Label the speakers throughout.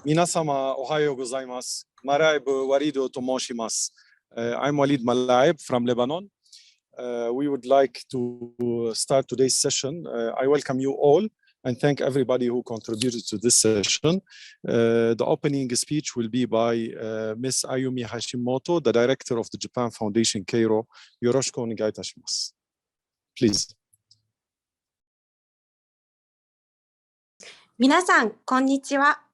Speaker 1: 皆様おはようございます。マライブ・ワリドと申します。I'm Walid Malaib from Lebanon. We would like to start today's session. I welcome you all and thank everybody who contributed to this session. The opening speech will be by Ms. Ayumi Hashimoto, the director of the Japan Foundation Cairo. Yoroshiku onegai itashimasu. Please.
Speaker 2: 皆さん、こんにちは。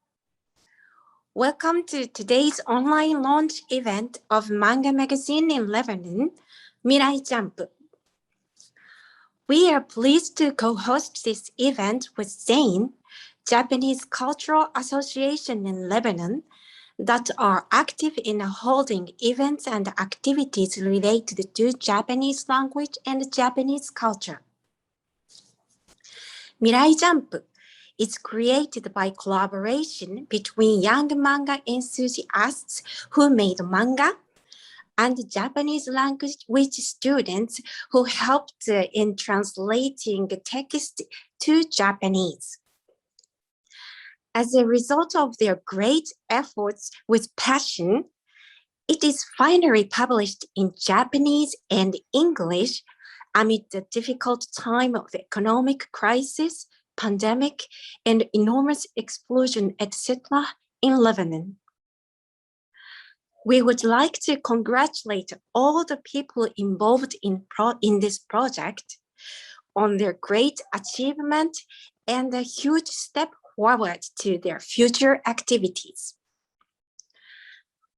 Speaker 2: Welcome to today's online launch event of Manga magazine in Lebanon, Mirai Jump. We are pleased to co-host this event with ZEYiN, Japanese Cultural Association in Lebanon, that are active in holding events and activities related to Japanese language and Japanese culture. Mirai Jump is created by collaboration between young manga enthusiasts who made manga and Japanese language students who helped in translating text to Japanese. As a result of their great efforts with passion, it is finally published in Japanese and English amid the difficult time of economic crisis, pandemic, and enormous explosion, etc. in Lebanon. We would like to congratulate all the people involved in this project on their great achievement and a huge step forward to their future activities.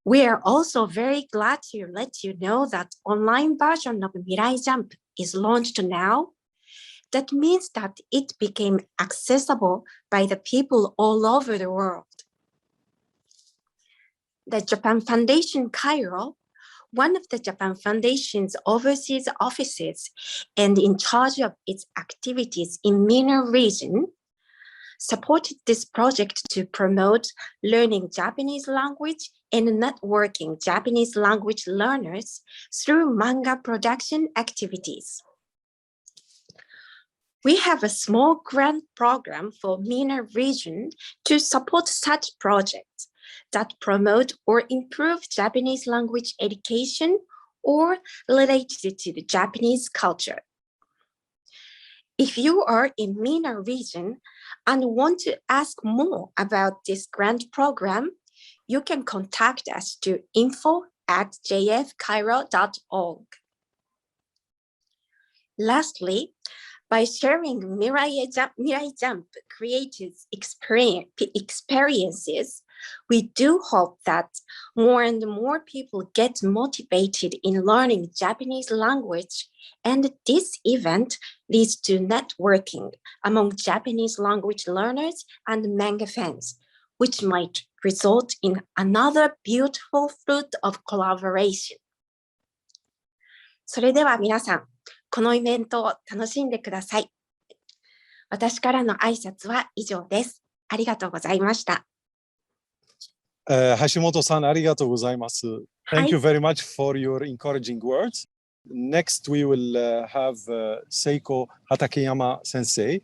Speaker 2: We are also very glad to let you know that online version of Mirai Jump is launched now. That means that it became accessible by the people all over the world. The Japan Foundation Cairo, one of the Japan Foundation's overseas offices and in charge of its activities in MENA region, supported this project to promote learning Japanese language and networking Japanese language learners through manga production activities. We have a small grant program for MENA region to support such projects that promote or improve Japanese language education or related to the Japanese culture. If you are in MENA region and want to ask more about this grant program, you can contact us to info@jfcairo.org. Lastly, by sharing Mirai Jump creative experiences, we do hope that more and more people get motivated in learning Japanese language, and this event leads to networking among Japanese language learners and manga fans, which might result in another beautiful fruit of collaboration. それでは皆さん、このイベントを楽しんでください。私からの挨拶は以上です。ありがとうございました。
Speaker 1: Hashimoto-san, ありがとうございます。Thank you very much for your encouraging words. Next, we will have Seiko Hatakeyama sensei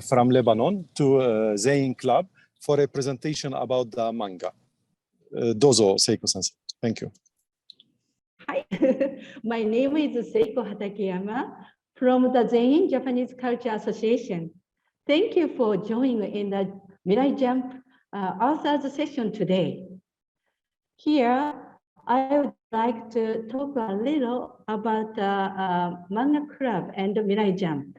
Speaker 1: from Lebanon to ZEYiN Club for a presentation about the manga. どうぞ、Seiko sensei. Thank you.
Speaker 3: Hi, my name is Seiko Hatakeyama from the ZEYiN Japanese Culture Association. Thank you for joining in the Mirai Jump authors session today. Here, I would like to talk a little about the Manga Club and the Mirai Jump.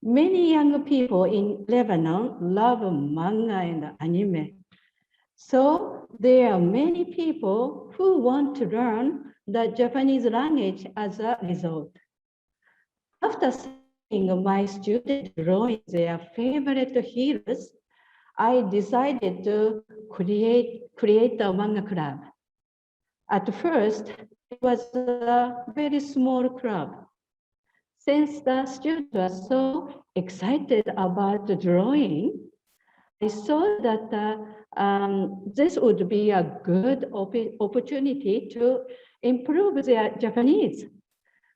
Speaker 3: Many young people in Lebanon love manga and anime. So there are many people who want to learn the Japanese language as a result. After seeing my students drawing their favorite heroes, I decided to create a manga club. At first, it was a very small club. Since the students were so excited about the drawing, I saw that this would be a good opportunity to improve their Japanese.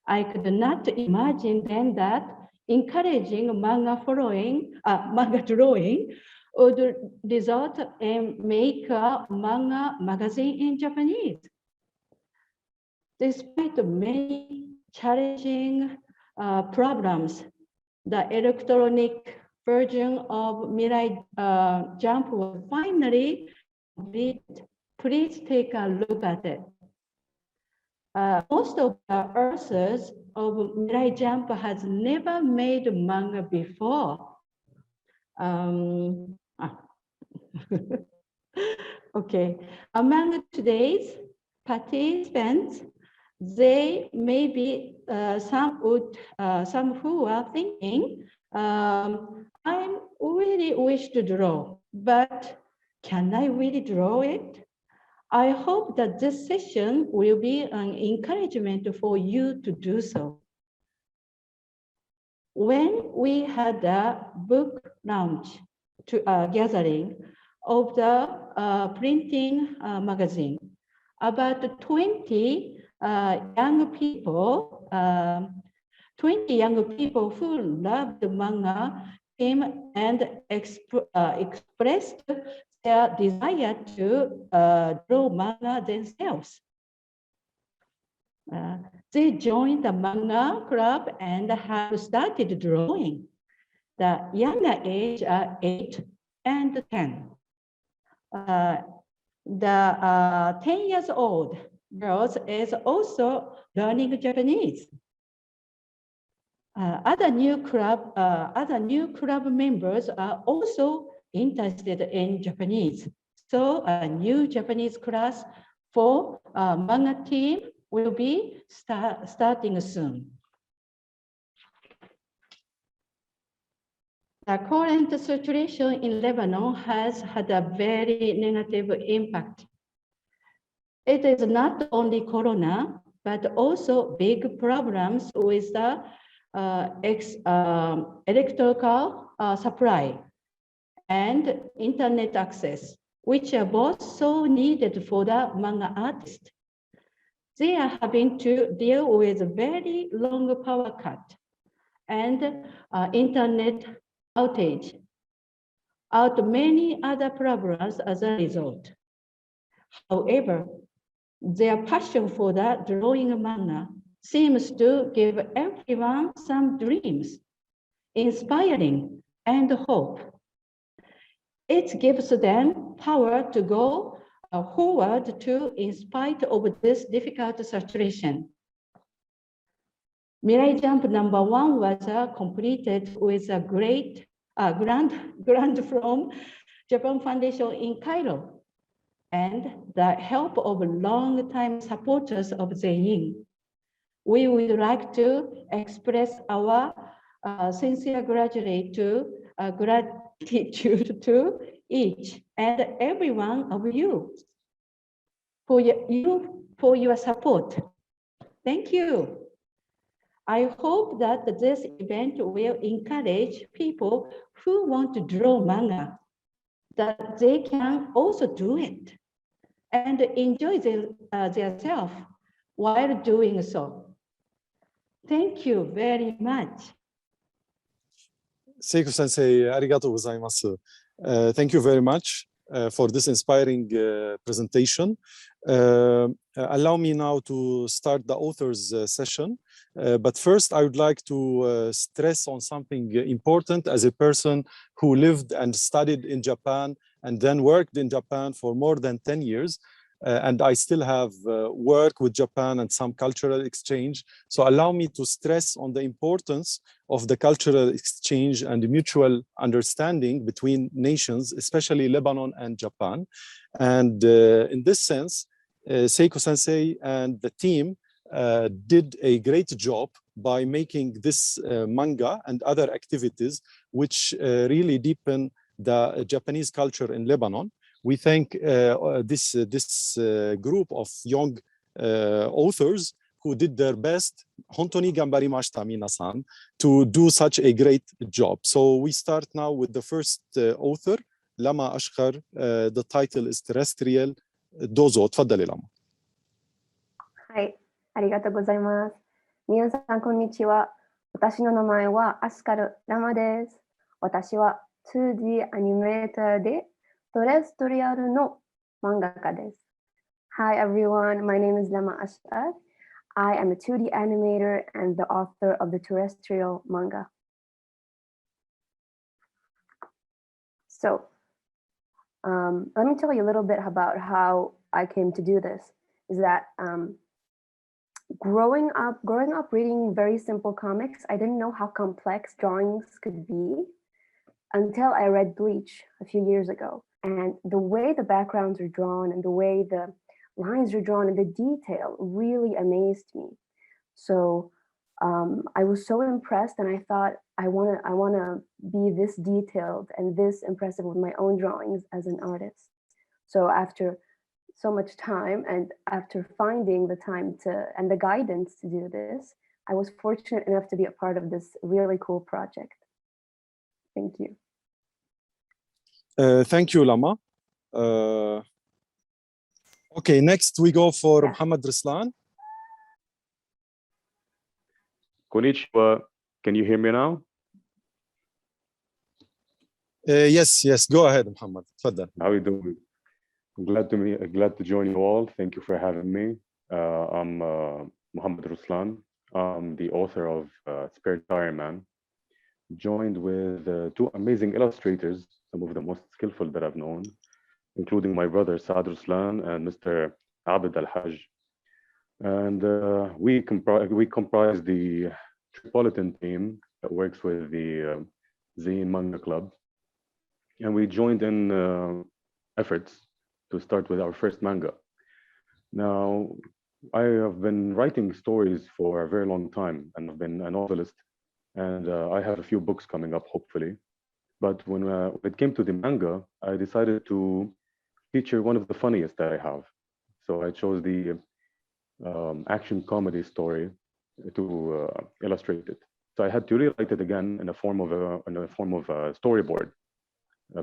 Speaker 3: I could not imagine then that encouraging manga drawing would result in make a manga magazine in Japanese. Despite the many challenging problems, the electronic version of Mirai Jump was finally completed. Please take a look at it. Most of the authors of Mirai Jump has never made manga before. Okay, among today's participants, they may be some who are thinking, I really wish to draw, but can I really draw it? I hope that this session will be an encouragement for you to do so. When we had a book launch gathering of the printing magazine, about 20 young people who loved manga came and expressed their desire to draw manga themselves. They joined the manga club and have started drawing. The younger age are 8 and 10. The 10 years old girls is also learning Japanese. Other new club members are also interested in Japanese. So a new Japanese class for manga team will be starting soon. The current situation in Lebanon has had a very negative impact. It is not only Corona, but also big problems with the electrical supply and internet access, which are both so needed for the manga artist. They are having to deal with a very long power cut and internet outage, out many other problems as a result. However, their passion for the drawing manga seems to give everyone some dreams, inspiring and hope. It gives them power to go forward to in spite of this difficult situation. Mirai Jump #1 was completed with a great grant from Japan Foundation in Cairo and the help of long-time supporters of ZEYiN. We would like to express our sincere gratitude to each and every one of you for your support. Thank you. I hope that this event will encourage people who want to draw manga, that they can also do it and enjoy themselves while doing so. Thank you very much.
Speaker 1: Seiko Sensei, arigatou gozaimasu. Thank you very much for this inspiring presentation. Allow me now to start the authors session. But first, I would like to stress on something important as a person who lived and studied in Japan and then worked in Japan for more than 10 years. And I still have work with Japan and some cultural exchange. So allow me to stress on the importance of the cultural exchange and the mutual understanding between nations, especially Lebanon and Japan. And in this sense, Seiko Sensei and the team did a great job by making this manga and other activities which really deepen the Japanese culture in Lebanon. We thank this group of young authors who did their best, hontoni gambarimashita minasan, to do such a great job. So we start now with the first author, Lama Achkar. The title is Terrestrial. Dozo, tfaddali Lama.
Speaker 4: はい、ありがとうございます。皆さん、こんにちは。私の名前はアシカル・ラマです。私は 2D アニメーターでトレストリアルの漫画家です。Hi everyone, my name is Lama Achkar. I am a 2D animator and the author of the Terrestrial manga. So, let me tell you a little bit about how I came to do this. Is that growing up reading very simple comics, I didn't know how complex drawings could be until I read Bleach a few years ago. And the way the backgrounds are drawn and the way the lines are drawn and the detail really amazed me. So I was so impressed, and I thought I wanna be this detailed and this impressive with my own drawings as an artist. So after so much time and after finding the time and the guidance to do this, I was fortunate enough to be a part of this really cool project. Thank you.
Speaker 1: Thank you, Lama. Okay, next we go for Mohammad Ruslan.
Speaker 5: Konnichiwa. Can you hear me now?
Speaker 1: Yes, go ahead, Mohammad. Tfaddal.
Speaker 5: How are you doing? I'm glad to join you all. Thank you for having me. I'm Mohammad Ruslan. I'm the author of Spare Tire Man, joined with two amazing illustrators, some of the most skillful that I've known, including my brother Saad Ruslan and Mr. Abid Al-Hajj. And we comprise the Tripolitan team that works with the ZEYiN Manga Club. And we joined in efforts to start with our first manga. Now, I have been writing stories for a very long time, and I've been a novelist, and I have a few books coming up, hopefully. But when it came to the manga, I decided to feature one of the funniest that I have. So I chose the action comedy story to illustrate it. So I had to rewrite it again in a form of a storyboard,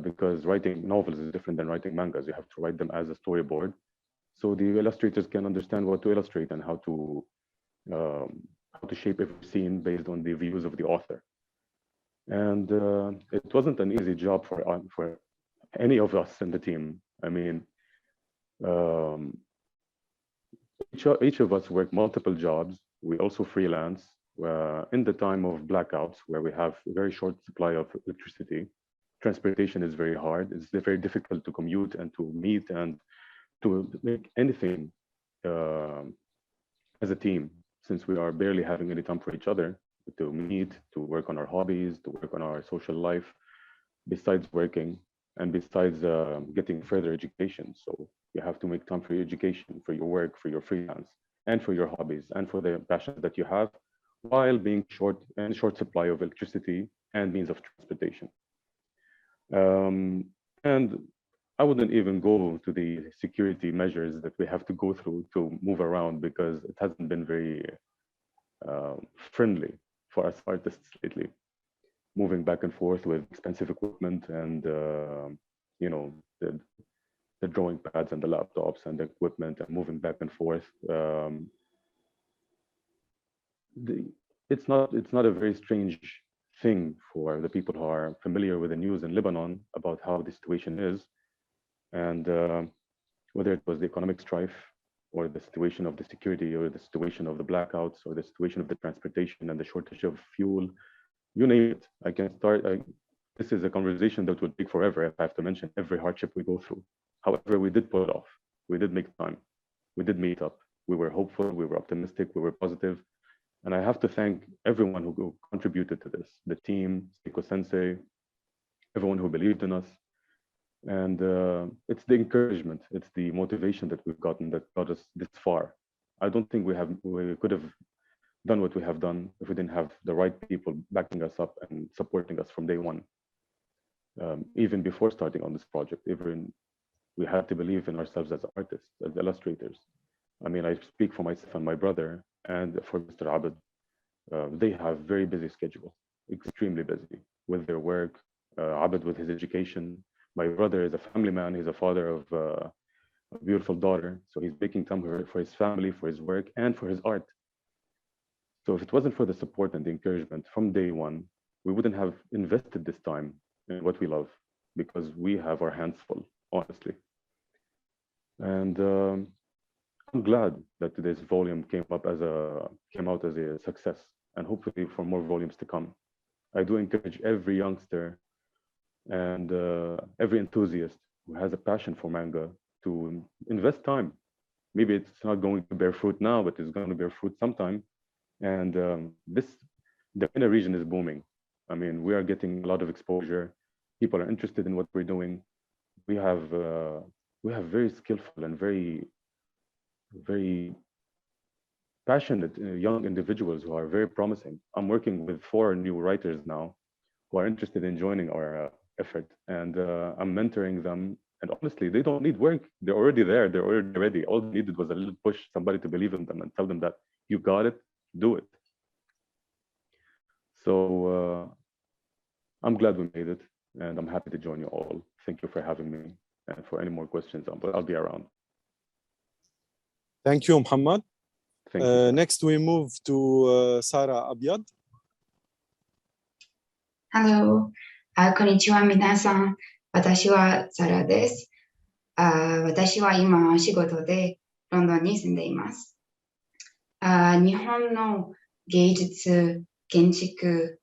Speaker 5: because writing novels is different than writing mangas. You have to write them as a storyboard, so the illustrators can understand what to illustrate and how to shape every scene based on the views of the author. And it wasn't an easy job for any of us in the team. I mean, each of us work multiple jobs. We also freelance in the time of blackouts, where we have a very short supply of electricity. Transportation is very hard. It's very difficult to commute and to meet and to make anything as a team, since we are barely having any time for each other to meet, to work on our hobbies, to work on our social life, besides working and besides getting further education. So you have to make time for your education, for your work, for your freelance, and for your hobbies, and for the passions that you have, while being short supply of electricity and means of transportation. And I wouldn't even go to the security measures that we have to go through to move around, because it hasn't been very friendly for us artists lately, moving back and forth with expensive equipment and you know, the drawing pads and the laptops and the equipment, and moving back and forth. It's not a very strange thing for the people who are familiar with the news in Lebanon about how the situation is, and whether it was the economic strife, or the situation of the security, or the situation of the blackouts, or the situation of the transportation and the shortage of fuel, you name it. I can start. This is a conversation that would take forever if I have to mention every hardship we go through. However, we did pull it off. We did make time. We did meet up. We were hopeful. We were optimistic. We were positive. And I have to thank everyone who contributed to this, the team, Seiko Sensei, everyone who believed in us. And it's the encouragement, it's the motivation that we've gotten that got us this far. I don't think we could have done what we have done if we didn't have the right people backing us up and supporting us from day one. Even before starting on this project, we had to believe in ourselves as artists, as illustrators. I mean, I speak for myself and my brother, and for Mr. Abid. They have very busy schedule, extremely busy with their work, Abid with his education. My brother is a family man. He's a father of a beautiful daughter. So he's making time for his family, for his work, and for his art. So if it wasn't for the support and the encouragement from day one, we wouldn't have invested this time in what we love, because we have our hands full, honestly. And I'm glad that today's volume came out as a success, and hopefully for more volumes to come. I do encourage every youngster and every enthusiast who has a passion for manga to invest time. Maybe it's not going to bear fruit now, but it's going to bear fruit sometime. And the MENA region is booming. I mean, we are getting a lot of exposure. People are interested in what we're doing. We have very skillful and very passionate young individuals who are very promising. I'm working with 4 new writers now who are interested in joining our effort, and I'm mentoring them. And honestly, they don't need work. They're already there. They're already ready. All they needed was a little push, somebody to believe in them and tell them that you got it, do it. So I'm glad we made it, and I'm happy to join you all. Thank you for having me. And for any more questions, I'll be around.
Speaker 1: Thank you, Mohammad.
Speaker 5: Thank you.
Speaker 1: Next, we move to Sarah Abiad.
Speaker 6: Hello. こんにちは、皆さん。私はサラです。私は今、仕事でロンドンに住んでいます。日本の芸術、建築、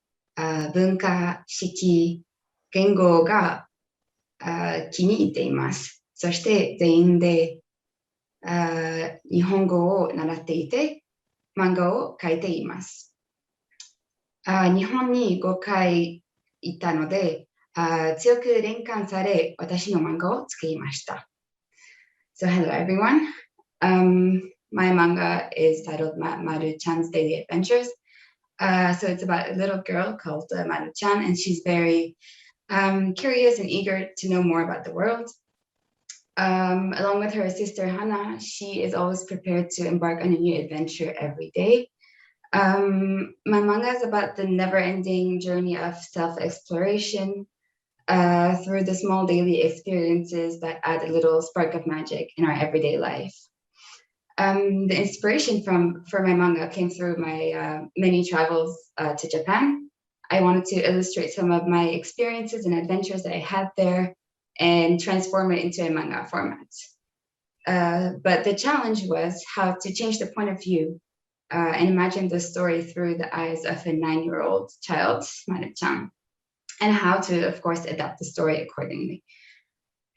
Speaker 6: 文化、式、言語が気に入っています。そして全員で日本語を習っていて、漫画を描いています。日本に5回行ったので、強く連関され、私の漫画を作りました。So hello everyone. My manga is titled Maru-chan's Daily Adventures. So it's about a little girl called Maru-chan, and she's very curious and eager to know more about the world. Along with her sister Hana, she is always prepared to embark on a new adventure every day. My manga is about the never-ending journey of self-exploration through the small daily experiences that add a little spark of magic in our everyday life. The inspiration for my manga came through my many travels to Japan. I wanted to illustrate some of my experiences and adventures that I had there and transform it into a manga format. But the challenge was how to change the point of view and imagine the story through the eyes of a 9-year-old child, Maru-chan, and how to, of course, adapt the story accordingly.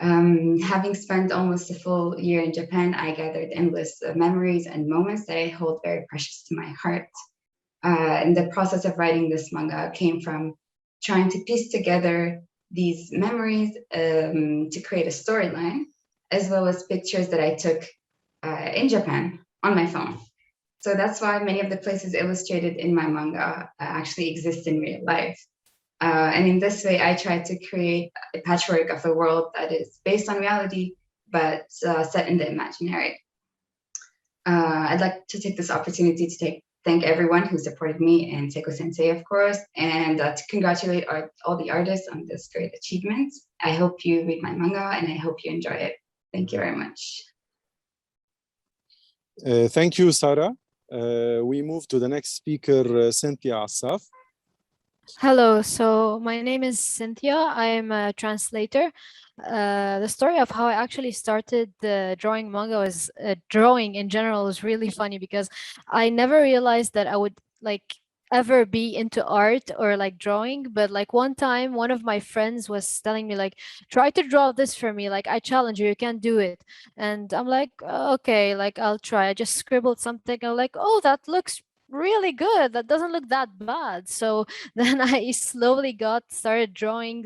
Speaker 6: Having spent almost a full year in Japan, I gathered endless memories and moments that I hold very precious to my heart. And the process of writing this manga came from trying to piece together these memories to create a storyline, as well as pictures that I took in Japan on my phone. So that's why many of the places illustrated in my manga actually exist in real life. And in this way, I tried to create a patchwork of a world that is based on reality, but set in the imaginary. I'd like to take this opportunity to thank everyone who supported me and Seiko Sensei, of course, and to congratulate all the artists on this great achievement. I hope you read my manga and I hope you enjoy it. Thank you very much.
Speaker 1: Thank you, Sarah. We move to the next speaker, Sentia Assaf.
Speaker 7: Hello, so my name is Sentia. I am a translator. The story of how I actually started drawing manga was drawing in general was really funny because I never realized that I would ever be into art or drawing, but one time one of my friends was telling me try to draw this for me, I challenge you can do it. And I'm like, okay, I'll try. I just scribbled something. I'm like, oh, that looks really good, that doesn't look that bad. So then I slowly started drawing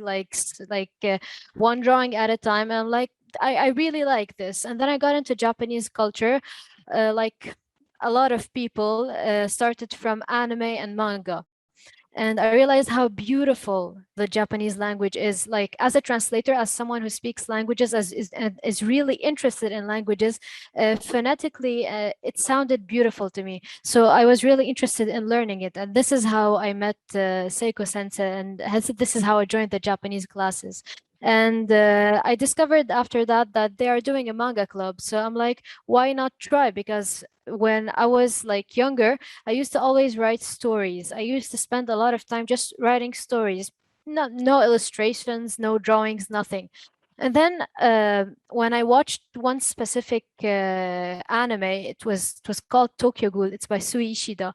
Speaker 7: one drawing at a time, and I'm like, I really like this. And then I got into Japanese culture. A lot of people started from anime and manga, and I realized how beautiful the Japanese language is. As a translator, as someone who speaks languages, is really interested in languages, phonetically, it sounded beautiful to me. So I was really interested in learning it. And this is how I met Seiko Sensei, and this is how I joined the Japanese classes. And I discovered after that they are doing a manga club. So I'm like, why not try? Because when I was younger, I used to always write stories. I used to spend a lot of time just writing stories. no illustrations, no drawings, nothing. And then when I watched one specific anime, it was called Tokyo Ghoul. It's by Sui Ishida.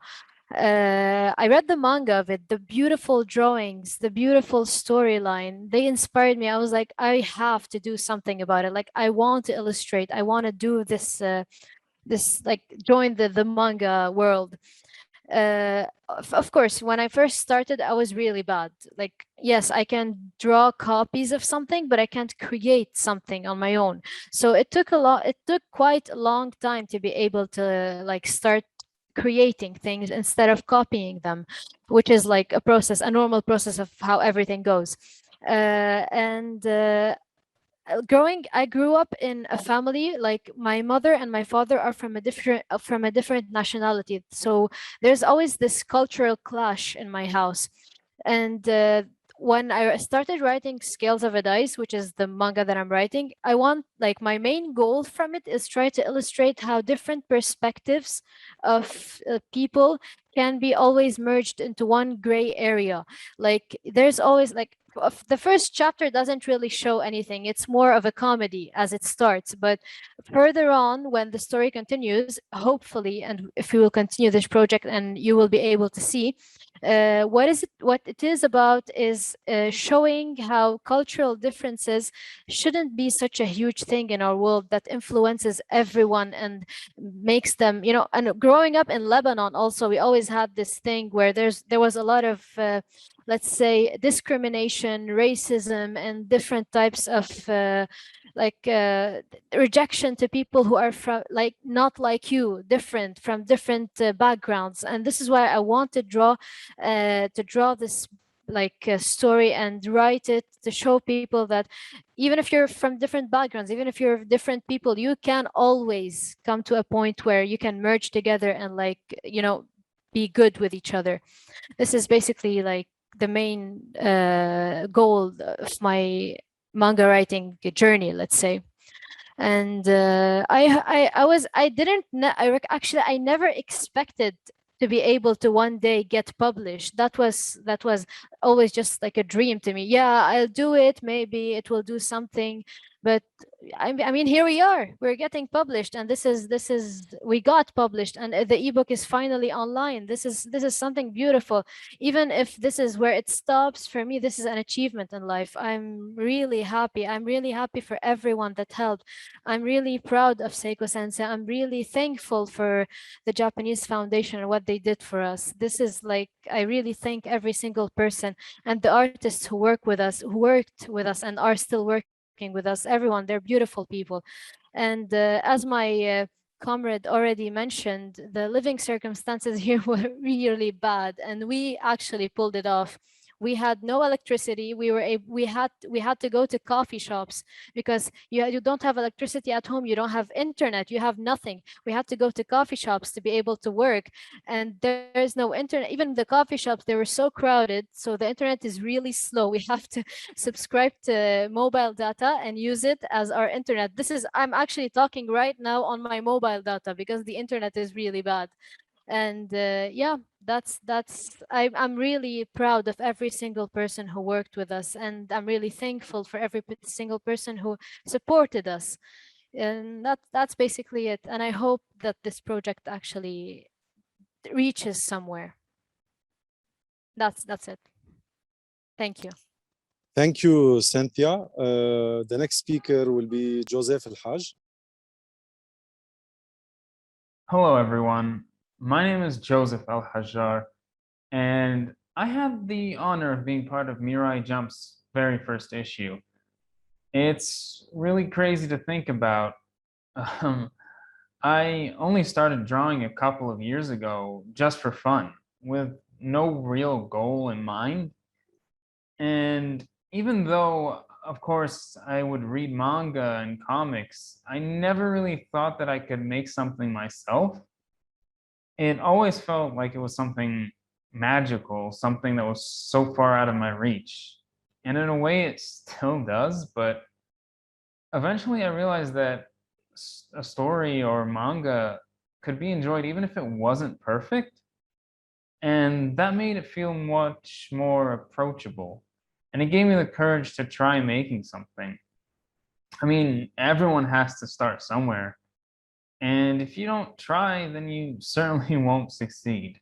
Speaker 7: I read the manga of it, the beautiful drawings, the beautiful storyline. They inspired me. I was like, I have to do something about it. Like, I want to illustrate. I want to do this. This like join the manga world. Of course, when I first started, I was really bad. Like, yes, I can draw copies of something, but I can't create something on my own. So it took quite a long time to be able to like start creating things instead of copying them, which is like a normal process of how everything goes. I grew up in a family, like my mother and my father are from a different nationality, so there's always this cultural clash in my house. And when I started writing Scales of a Dice, which is the manga that I'm writing, I want, like, my main goal from it is try to illustrate how different perspectives of people can be always merged into one gray area. Like, there's always like the first chapter doesn't really show anything. It's more of a comedy as it starts, but further on, when the story continues, hopefully, and if we will continue this project, and you will be able to see what it is about is showing how cultural differences shouldn't be such a huge thing in our world that influences everyone and makes them, and growing up in Lebanon also, we always had this thing where there was a lot of let's say discrimination, racism, and different types of rejection to people who are from not like you, different from different backgrounds. And this is why I want to draw this story and write it to show people that even if you're from different backgrounds, even if you're different people, you can always come to a point where you can merge together and be good with each other. This is basically like the main goal of my manga writing journey, let's say. And I never expected to be able to one day get published. That was always just like a dream to me. Yeah, I'll do it, maybe it will do something, but I mean, here we are, we're getting published, and we got published, and the ebook is finally online. This is something beautiful. Even if this is where it stops, for me, this is an achievement in life. I'm really happy. I'm really happy for everyone that helped. I'm really proud of Seiko Sensei. I'm really thankful for the Japanese Foundation and what they did for us. This is like, I really thank every single person, and the artists who worked with us, and are still working with us. Everyone, they're beautiful people. And as my comrade already mentioned, the living circumstances here were really bad, and we actually pulled it off. We had no electricity. We had to go to coffee shops because you don't have electricity at home. You don't have internet. You have nothing. We had to go to coffee shops to be able to work, and there's no internet. Even the coffee shops, they were so crowded, so the internet is really slow. We have to subscribe to mobile data and use it as our internet. I'm actually talking right now on my mobile data because the internet is really bad. And yeah, I'm really proud of every single person who worked with us, and I'm really thankful for every single person who supported us. And that's basically it. And I hope that this project actually reaches somewhere. That's it. Thank you.
Speaker 1: Thank you, Sentia. The next speaker will be Joseph Al-Haj.
Speaker 8: Hello, everyone. My name is Joseph Al-Hajjar, and I have the honor of being part of Mirai Jump's very first issue. It's really crazy to think about. I only started drawing a couple of years ago just for fun, with no real goal in mind. And even though, of course, I would read manga and comics, I never really thought that I could make something myself. It always felt like it was something magical, something that was so far out of my reach. And in a way, it still does, but eventually I realized that a story or manga could be enjoyed even if it wasn't perfect. And that made it feel much more approachable. And it gave me the courage to try making something. I mean, everyone has to start somewhere. And if you don't try, then you certainly won't succeed.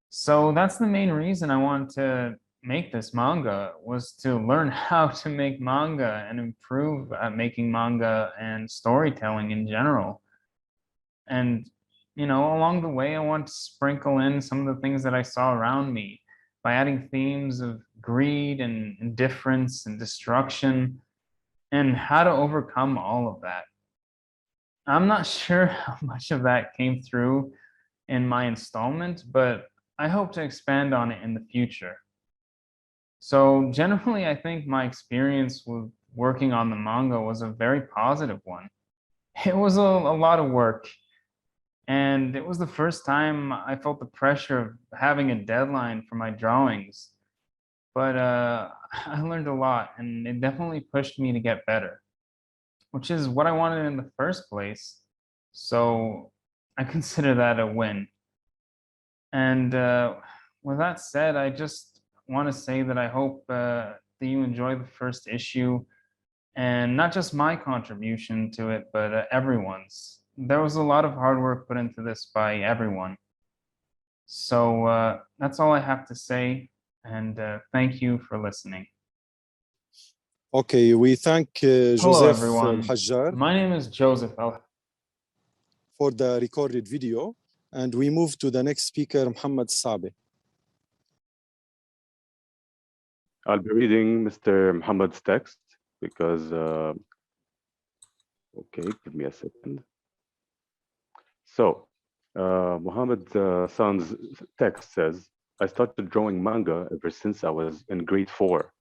Speaker 8: So that's the main reason I wanted to make this manga, was to learn how to make manga and improve at making manga and storytelling in general. And, you know, along the way, I want to sprinkle in some of the things that I saw around me by adding themes of greed and indifference and destruction and how to overcome all of that. I'm not sure how much of that came through in my installment, but I hope to expand on it in the future. So generally, I think my experience with working on the manga was a very positive one. It was a lot of work, and it was the first time I felt the pressure of having a deadline for my drawings. But I learned a lot, and it definitely pushed me to get better, which is what I wanted in the first place. So I consider that a win. And with that said, I just want to say that I hope that you enjoy the first issue, and not just my contribution to it, but everyone's. There was a lot of hard work put into this by everyone. So that's all I have to say, and thank you for listening.
Speaker 1: Okay, we thank
Speaker 8: Hello,
Speaker 1: Joseph
Speaker 8: everyone.
Speaker 1: Hajjar
Speaker 8: My name is Joseph.
Speaker 1: for the recorded video, and we move to the next speaker, Mohammad Sabi.
Speaker 5: I'll be reading Mr. Muhammad's text because, okay, give me a second. So, Muhammad's son's text says, I started drawing manga ever since I was in grade 4.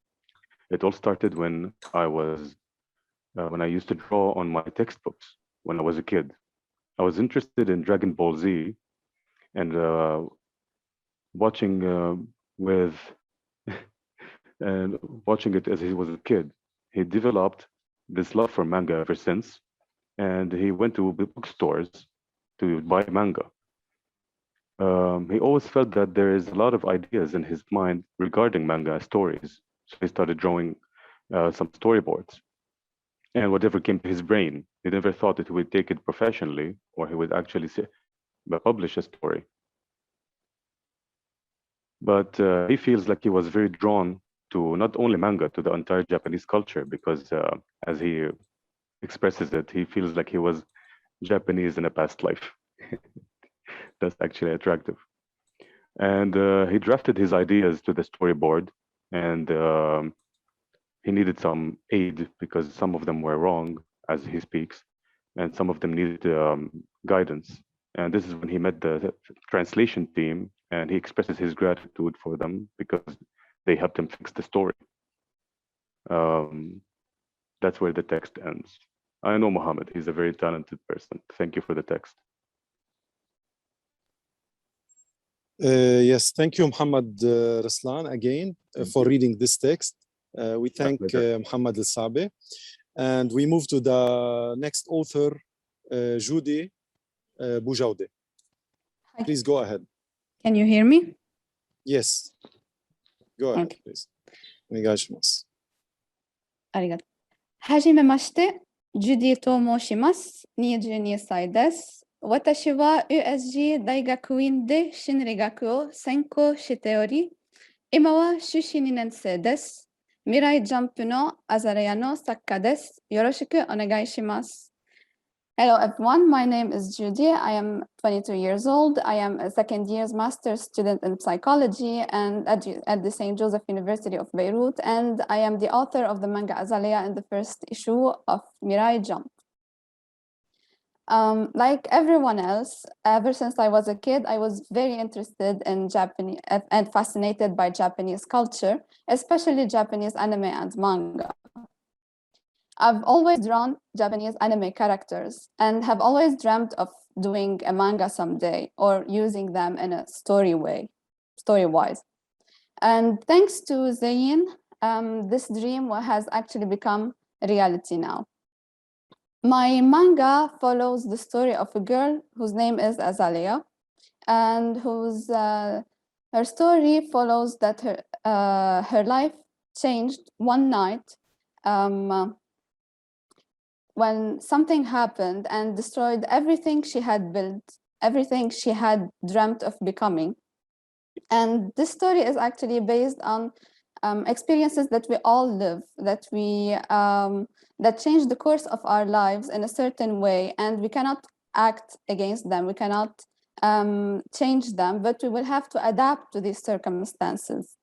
Speaker 5: It all started when I used to draw on my textbooks when I was a kid. I was interested in Dragon Ball Z and watching it as he was a kid. He developed this love for manga ever since, and he went to bookstores to buy manga. He always felt that there is a lot of ideas in his mind regarding manga stories, so he started drawing some storyboards. And whatever came to his brain, he never thought that he would take it professionally or he would actually publish a story. But he feels like he was very drawn to not only manga, to the entire Japanese culture, because as he expresses it, he feels like he was Japanese in a past life. That's actually attractive. And he drafted his ideas to the storyboard, and he needed some aid because some of them were wrong as he speaks, and some of them needed guidance. And this is when he met the translation team, and he expresses his gratitude for them because they helped him fix the story. That's where the text ends. I know Mohammed, he's a very talented person. Thank you for the text.
Speaker 1: Yes, thank you, Mohammad Ruslan, again, for reading this text. We thank Mohammad Elsaabi. And we move to the next author, Judy Jaoudeh. Please go ahead.
Speaker 9: Can you hear me?
Speaker 1: Yes. Go ahead,
Speaker 9: Okay.
Speaker 1: please. お願いします。
Speaker 9: ありがとう。はじめまして、ジュディと申します。22歳です。私は USG 大学院で心理学を専攻しており、今は修士2年生です。未来ジャンプのアザレアの作家です。よろしくお願いします。Hello everyone, my name is Judy. I am 22 years old. I am a second year's master's student in psychology and at the St. Joseph University of Beirut, and I am the author of the manga Azalea in the first issue of Mirai Jump. Like everyone else, ever since I was a kid, I was very interested in Japanese and fascinated by Japanese culture, especially Japanese anime and manga. I've always drawn Japanese anime characters and have always dreamt of doing a manga someday or using them in a story-wise. And thanks to ZEYiN, this dream has actually become a reality now. My manga follows the story of a girl whose name is Azalea, and whose her story follows that her life changed one night when something happened and destroyed everything she had built, everything she had dreamt of becoming. And this story is actually based on experiences that we all live, that that change the course of our lives in a certain way, and we cannot act against them, we cannot change them, but we will have to adapt to these circumstances.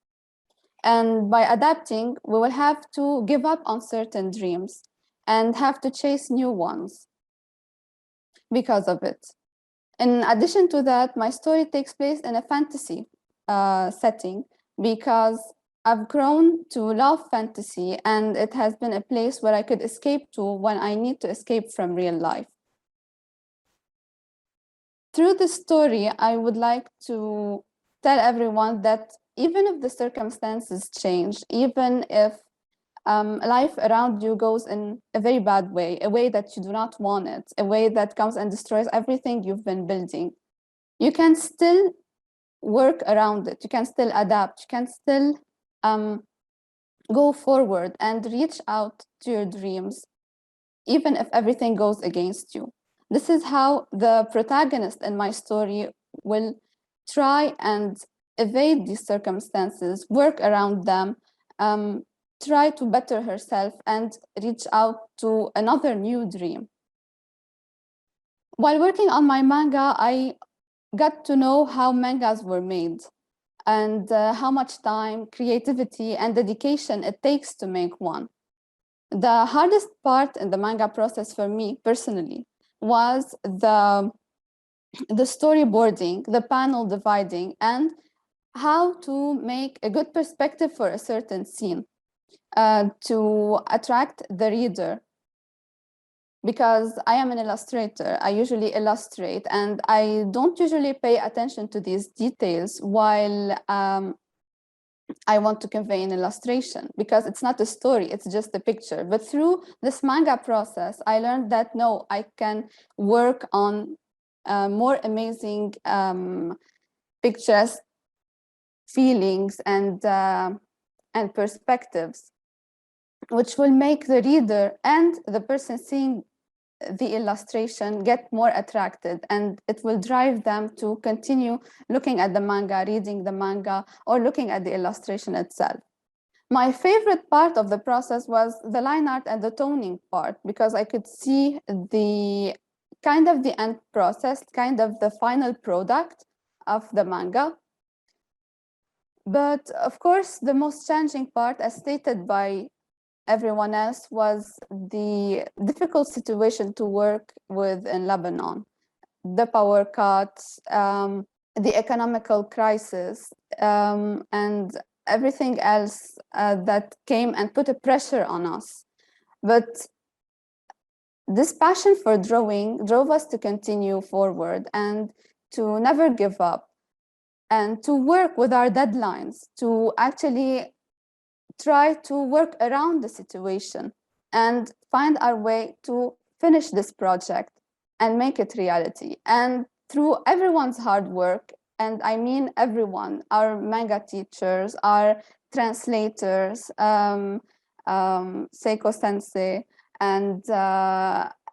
Speaker 9: And by adapting, we will have to give up on certain dreams and have to chase new ones because of it. In addition to that, my story takes place in a fantasy setting because I've grown to love fantasy, and it has been a place where I could escape to when I need to escape from real life. Through this story, I would like to tell everyone that even if the circumstances change, even if life around you goes in a very bad way, a way that you do not want it, a way that comes and destroys everything you've been building, you can still work around it, you can still adapt, you can still go forward and reach out to your dreams, even if everything goes against you. This is how the protagonist in my story will try and evade these circumstances, work around them, try to better herself and reach out to another new dream. While working on my manga, I got to know how mangas were made and how much time, creativity, and dedication it takes to make one. The hardest part in the manga process for me personally was the storyboarding, the panel dividing, and how to make a good perspective for a certain scene to attract the reader. Because I am an illustrator, I usually illustrate, and I don't usually pay attention to these details while I want to convey an illustration, because it's not a story, it's just a picture. But through this manga process, I learned that no, I can work on more amazing pictures, feelings, and perspectives, which will make the reader and the person seeing the illustration get more attracted, and it will drive them to continue looking at the manga, reading the manga, or looking at the illustration itself. My favorite part of the process was the line art and the toning part, because I could see the kind of the end process, kind of the final product of the manga. But of course, the most challenging part, as stated by everyone else, was the difficult situation to work with in Lebanon. The power cuts, the economical crisis, and everything else that came and put a pressure on us. But this passion for drawing drove us to continue forward and to never give up and to work with our deadlines, to actually try to work around the situation and find our way to finish this project and make it reality. And through everyone's hard work, and I mean everyone, our manga teachers, our translators, Seiko sensei, and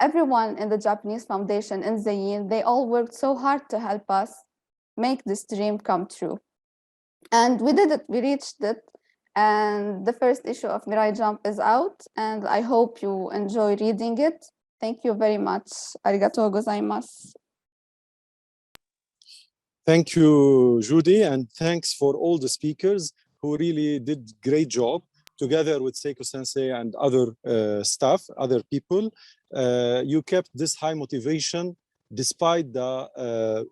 Speaker 9: everyone in the Japanese Foundation in ZEYiN, they all worked so hard to help us make this dream come true. And we did it, we reached it. And the first issue of Mirai Jump is out, and I hope you enjoy reading it. Thank you very much. Arigatou gozaimasu.
Speaker 1: Thank you, Judy, and thanks for all the speakers who really did great job together with Seiko Sensei and other staff, other people. You kept this high motivation despite the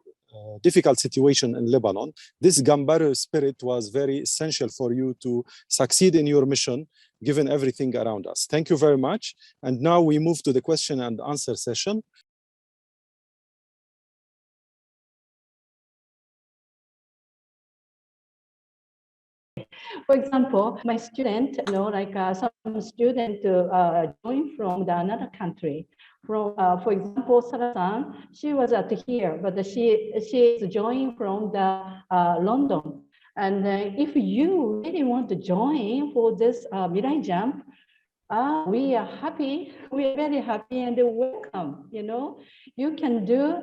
Speaker 1: difficult situation in Lebanon. This Gambaru spirit was very essential for you to succeed in your mission, given everything around us. Thank you very much. And now we move to the question and answer session.
Speaker 3: For example, my student, some student joined from another country. For example, Sarah-san, she was at here, but she is joining from the London. And if you really want to join for this Mirai Jump, we are happy. We are very happy and welcome. You know, you can do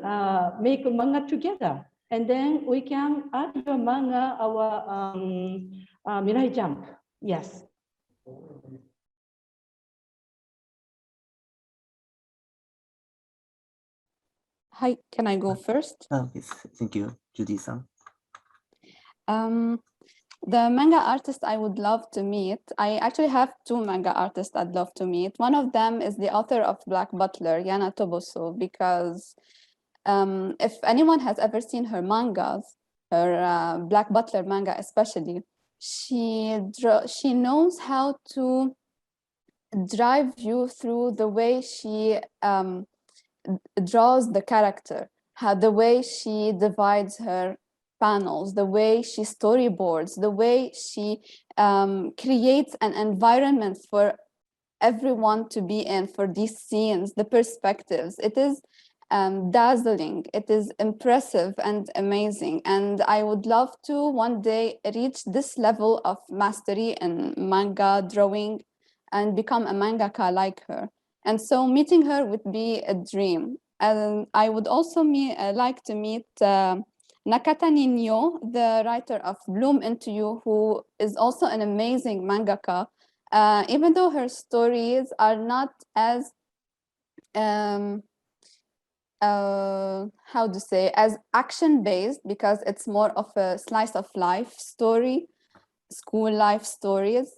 Speaker 3: make a manga together, and then we can add your manga our Mirai Jump. Yes.
Speaker 9: Hi, can I go first?
Speaker 10: Yes, thank you, Judy-san.
Speaker 9: The manga artist I would love to meet, I actually have two manga artists I'd love to meet. One of them is the author of Black Butler, Yana Toboso, because if anyone has ever seen her mangas, her Black Butler manga especially, she knows how to drive you through the way she draws the character, the way she divides her panels, the way she storyboards, the way she creates an environment for everyone to be in for these scenes, the perspectives. It is dazzling, it is impressive and amazing. And I would love to one day reach this level of mastery in manga drawing and become a mangaka like her. And so meeting her would be a dream. And I would also like to meet Nakata Ninyo, the writer of Bloom Into You, who is also an amazing mangaka, even though her stories are not as, how to say, as action-based, because it's more of a slice of life story, school life stories.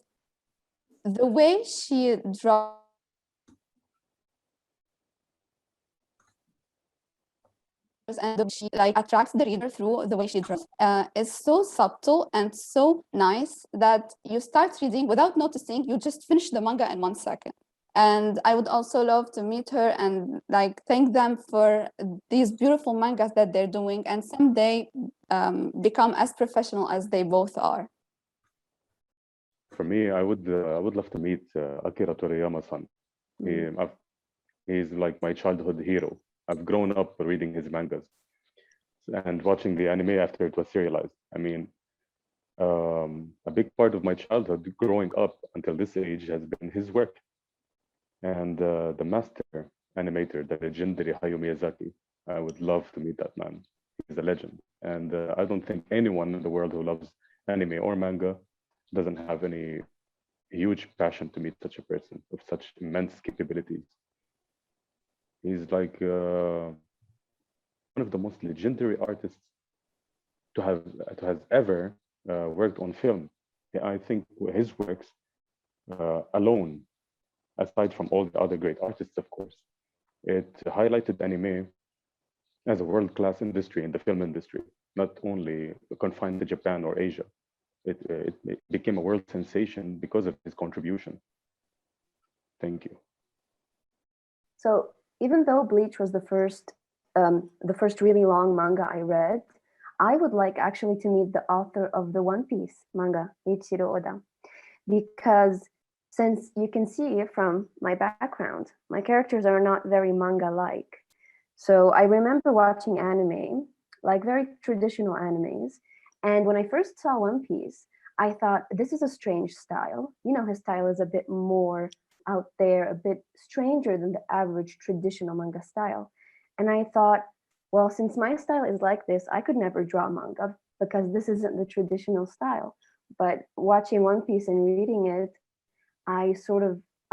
Speaker 9: The way she draws and she attracts the reader through the way she draws is so subtle and so nice that you start reading without noticing. You just finish the manga in 1 second. And I would also love to meet her and thank them for these beautiful mangas that they're doing, and someday become as professional as they both are.
Speaker 5: For me, I would love to meet Akira Toriyama-san. He's like my childhood hero. I've grown up reading his mangas and watching the anime after it was serialized. I mean, a big part of my childhood growing up until this age has been his work. And the master animator, the legendary Hayao Miyazaki, I would love to meet that man. He's a legend. And I don't think anyone in the world who loves anime or manga doesn't have any huge passion to meet such a person with such immense capabilities. He's like one of the most legendary artists to have ever worked on film. I think his works alone, aside from all the other great artists, of course, it highlighted anime as a world-class industry in the film industry, not only confined to Japan or Asia. It became a world sensation because of his contribution. Thank you.
Speaker 4: So even though Bleach was the first really long manga I read, I would like actually to meet the author of the One Piece manga, Eiichiro Oda, because since you can see from my background, my characters are not very manga-like. So I remember watching anime, like very traditional animes, and when I first saw One Piece, I thought, this is a strange style. You know, his style is a bit more out there, a bit stranger than the average traditional manga style. And I thought, well, since my style is like this, I could never draw manga because this isn't the traditional style. But watching One Piece and reading it, I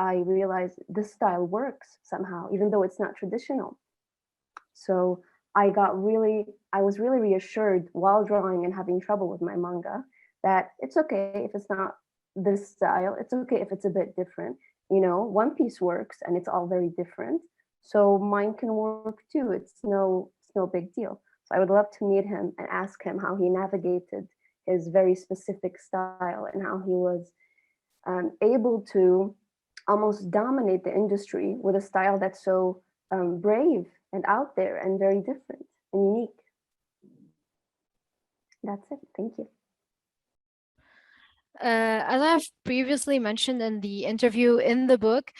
Speaker 4: realized this style works somehow, even though it's not traditional. So I was really reassured while drawing and having trouble with my manga that it's okay if it's not this style, it's okay if it's a bit different. You know, One Piece works and it's all very different. So mine can work too. It's no big deal. So I would love to meet him and ask him how he navigated his very specific style and how he was able to almost dominate the industry with a style that's so brave and out there and very different and unique. That's it. Thank you.
Speaker 7: As I've previously mentioned in the interview in the book,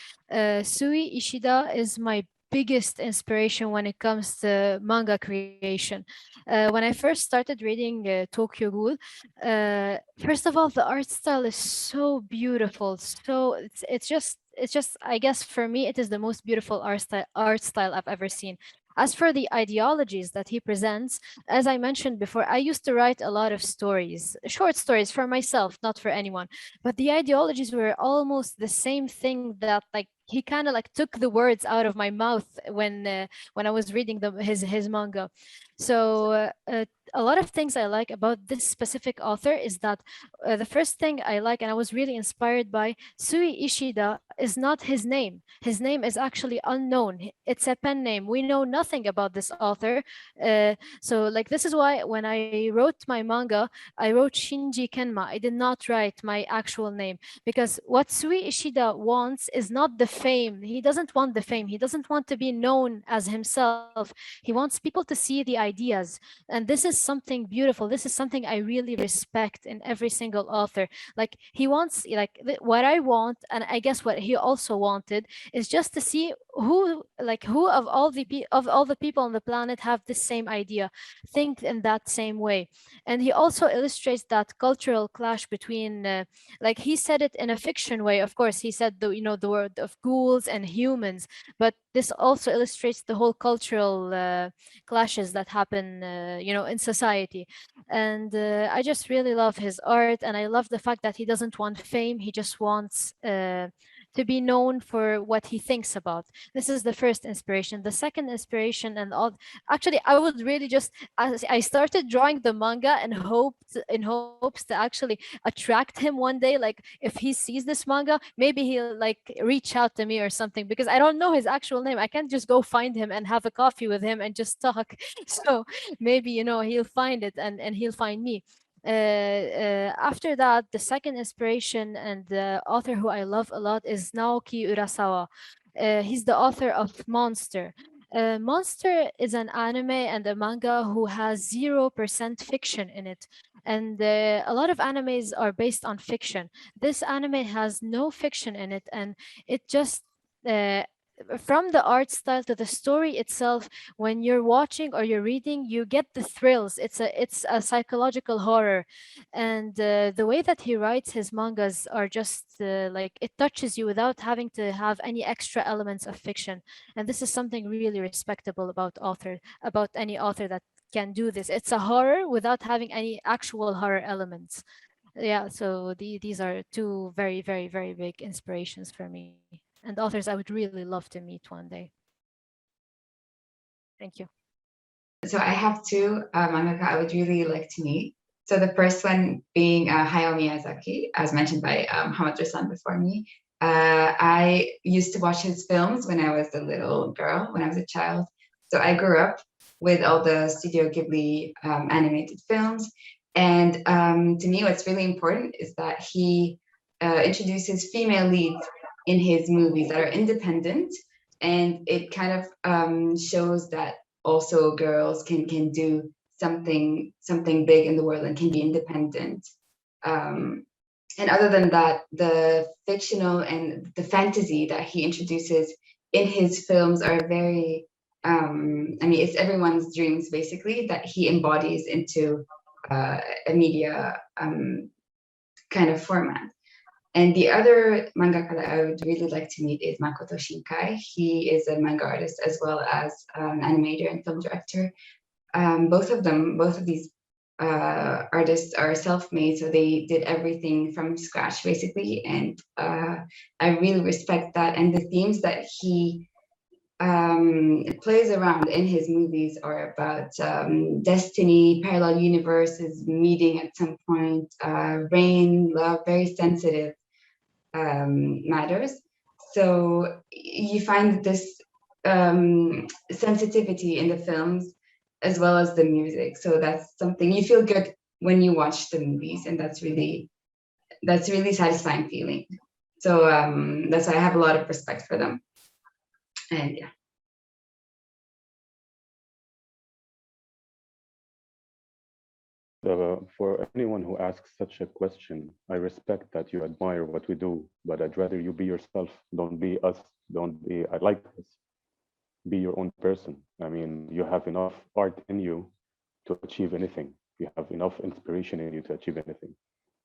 Speaker 7: Sui Ishida is my biggest inspiration when it comes to manga creation. When I first started reading Tokyo Ghoul, first of all, the art style is so beautiful. So it's just I guess for me it is the most beautiful art style I've ever seen. As for the ideologies that he presents, as I mentioned before, I used to write a lot of stories, short stories for myself, not for anyone. But the ideologies were almost the same thing that like he kind of like took the words out of my mouth when I was reading his manga. So a lot of things I like about this specific author is that the first thing I like and I was really inspired by Sui Ishida is not his name. His name is actually unknown. It's a pen name. We know nothing about this author. So like this is why when I wrote my manga, I wrote Shinji Kenma. I did not write my actual name because what Sui Ishida wants is not the fame. He doesn't want the fame. He doesn't want to be known as himself. He wants people to see the ideas. And this is something beautiful. This is something I really respect in every single author. Like he wants like what I want, and I guess what he also wanted is just to see who of all the people on the planet have the same idea, think in that same way. And he also illustrates that cultural clash between like he said it in a fiction way. Of course, he said the word of ghouls and humans, but this also illustrates the whole cultural clashes that happen in society. And I just really love his art, and I love the fact that he doesn't want fame. He just wants to be known for what he thinks about. This is the first inspiration. The second inspiration, and all actually I would really just I started drawing the manga and hopes to actually attract him one day. Like if he sees this manga, maybe he'll like reach out to me or something, because I don't know his actual name. I can't just go find him and have a coffee with him and just talk. So maybe he'll find it, and he'll find me. After that, the second inspiration and the author who I love a lot is Naoki Urasawa. He's the author of Monster. Monster is an anime and a manga who has 0% fiction in it. And a lot of animes are based on fiction. This anime has no fiction in it, and it just from the art style to the story itself, when you're watching or you're reading, you get the thrills. It's a psychological horror, and the way that he writes his mangas are just like it touches you without having to have any extra elements of fiction. And this is something really respectable about any author that can do this. It's a horror without having any actual horror elements. Yeah, so these are two very, very, very big inspirations for me, and authors I would really love to meet one day. Thank you.
Speaker 6: So I have two mangaka I would really like to meet. So the first one being Hayao Miyazaki, as mentioned by Mohammad Ruslan before me. I used to watch his films when I was a little girl, when I was a child. So I grew up with all the Studio Ghibli animated films. And to me, what's really important is that he introduces female leads in his movies that are independent. And it kind of shows that also girls can do something big in the world and can be independent. And other than that, the fictional and the fantasy that he introduces in his films are very, it's everyone's dreams basically that he embodies into a media kind of format. And the other mangaka that I would really like to meet is Makoto Shinkai. He is a manga artist as well as an animator and film director. Both of these artists are self-made, so they did everything from scratch basically. And I really respect that. And the themes that he plays around in his movies are about destiny, parallel universes meeting at some point, rain, love, very sensitive matters. So you find this sensitivity in the films as well as the music. So that's something you feel good when you watch the movies, and that's really satisfying feeling. So that's why I have a lot of respect for them. And yeah.
Speaker 5: For anyone who asks such a question, I respect that you admire what we do, but I'd rather you be yourself. Don't be us. Don't be I like this. be your own person. I mean, you have enough art in you to achieve anything. You have enough inspiration in you to achieve anything.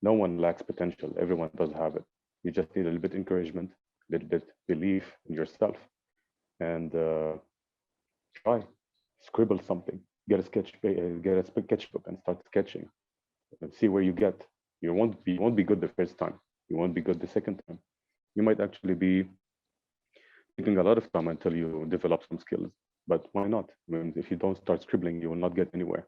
Speaker 5: No one lacks potential. Everyone does have it. You just need a little bit encouragement, a little bit belief in yourself, and try, scribble something, get a sketchbook and start sketching, and see where you get. You won't be good the first time. You won't be good the second time. You might actually be taking a lot of time until you develop some skills. But why not? I mean, if you don't start scribbling, you will not get anywhere.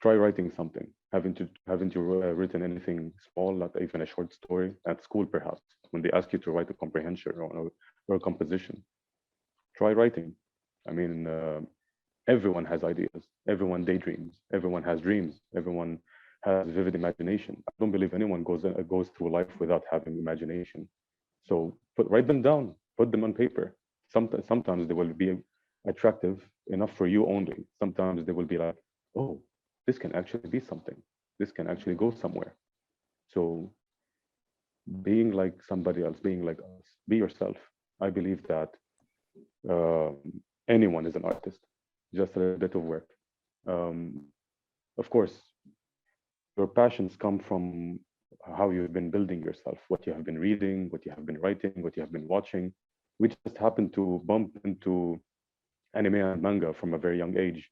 Speaker 5: Try writing something. Haven't you written anything small, not even a short story at school, perhaps, when they ask you to write a comprehension or a composition? Try writing. I mean, everyone has ideas. Everyone daydreams. Everyone has dreams. Everyone has vivid imagination. I don't believe anyone goes through life without having imagination. So write them down. Put them on paper. Sometimes they will be attractive enough for you only. Sometimes they will be like, oh, this can actually be something. This can actually go somewhere. So being like somebody else, being like us, be yourself. I believe that anyone is an artist, just a bit of work. Of course, your passions come from how you've been building yourself, what you have been reading, what you have been writing, what you have been watching. We just happened to bump into anime and manga from a very young age.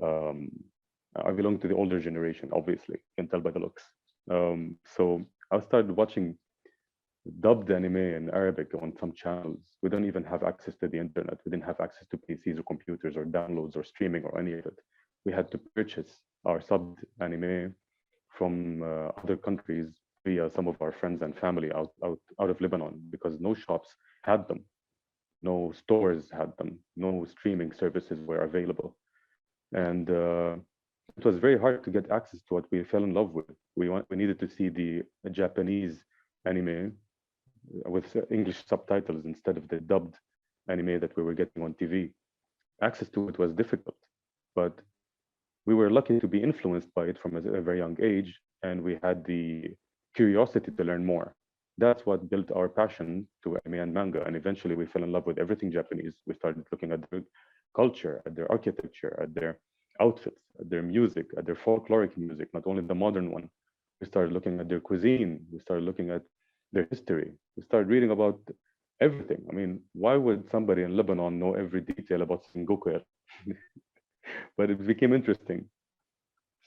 Speaker 5: I belong to the older generation, obviously, you can tell by the looks. So I started watching dubbed anime in Arabic on some channels. We don't even have access to the internet. We didn't have access to PCs or computers or downloads or streaming or any of it. We had to purchase our subbed anime from other countries via some of our friends and family out of Lebanon, because no shops had them, no stores had them, no streaming services were available. And it was very hard to get access to what we fell in love with. We needed to see the Japanese anime with English subtitles instead of the dubbed anime that we were getting on TV. Access to it was difficult, but we were lucky to be influenced by it from a very young age, and we had the curiosity to learn more. That's what built our passion to anime and manga, and eventually we fell in love with everything Japanese. We started looking at their culture, at their architecture, at their outfits, at their music, at their folkloric music, not only the modern one. We started looking at their cuisine. We started looking at their history. We started reading about everything. I mean, why would somebody in Lebanon know every detail about Sengoku? But it became interesting.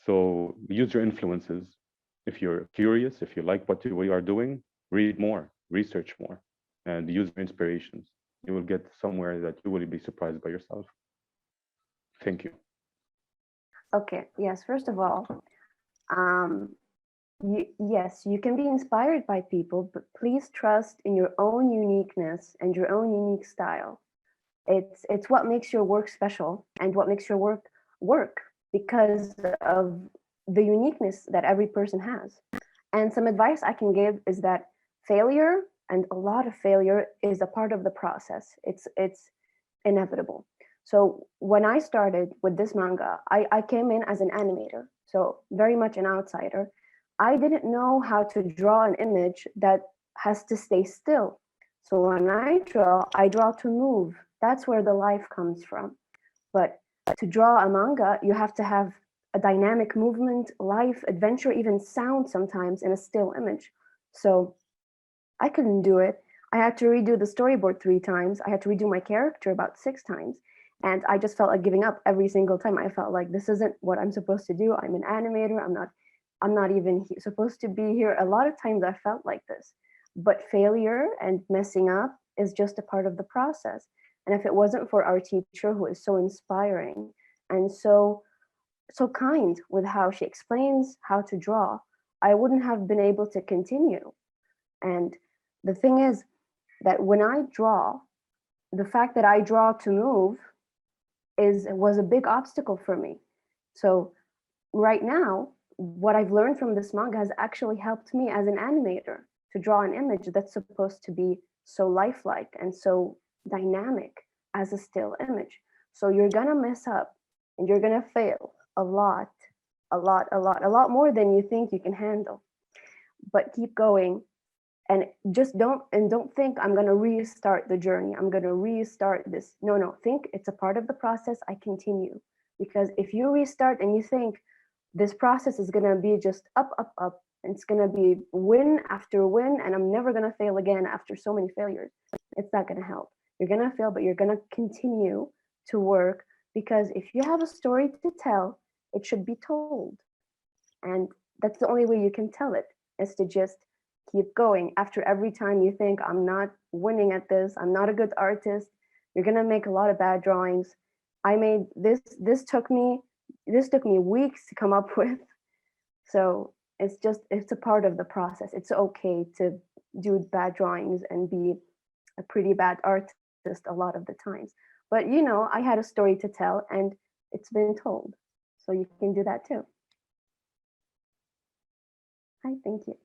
Speaker 5: So use your influences. If you're curious, if you like what we are doing, read more, research more, and use your inspirations. You will get somewhere that you will be surprised by yourself. Thank you.
Speaker 4: Okay, yes, first of all, yes, you can be inspired by people, but please trust in your own uniqueness and your own unique style. It's what makes your work special and what makes your work because of the uniqueness that every person has. And some advice I can give is that failure, and a lot of failure, is a part of the process. It's inevitable. So when I started with this manga, I came in as an animator, so very much an outsider. I didn't know how to draw an image that has to stay still. So when I draw to move. That's where the life comes from. But to draw a manga, you have to have a dynamic movement, life, adventure, even sound sometimes in a still image. So I couldn't do it. I had to redo the storyboard 3 times. I had to redo my character about 6 times. And I just felt like giving up every single time. I felt like this isn't what I'm supposed to do. I'm an animator. I'm not even supposed to be here. A lot of times I felt like this. But failure and messing up is just a part of the process. And if it wasn't for our teacher, who is so inspiring and so kind with how she explains how to draw, I wouldn't have been able to continue. And the thing is that when I draw, the fact that I draw to move was a big obstacle for me. So right now, what I've learned from this manga has actually helped me as an animator to draw an image that's supposed to be so lifelike and so dynamic as a still image. So you're gonna mess up and you're gonna fail a lot more than you think you can handle. But keep going And just don't think I'm going to restart the journey. I'm going to restart this. No, think it's a part of the process. I continue. Because if you restart and you think this process is going to be just up, and it's going to be win after win, and I'm never going to fail again after so many failures, it's not going to help. You're going to fail, but you're going to continue to work, because if you have a story to tell, it should be told. And that's the only way you can tell it, is to just keep going. After every time you think, I'm not winning at this, I'm not a good artist, you're gonna make a lot of bad drawings. I made this took me weeks to come up with. So it's a part of the process. It's okay to do bad drawings and be a pretty bad artist a lot of the times. But you know, I had a story to tell and it's been told. So you can do that too. Hi, thank you.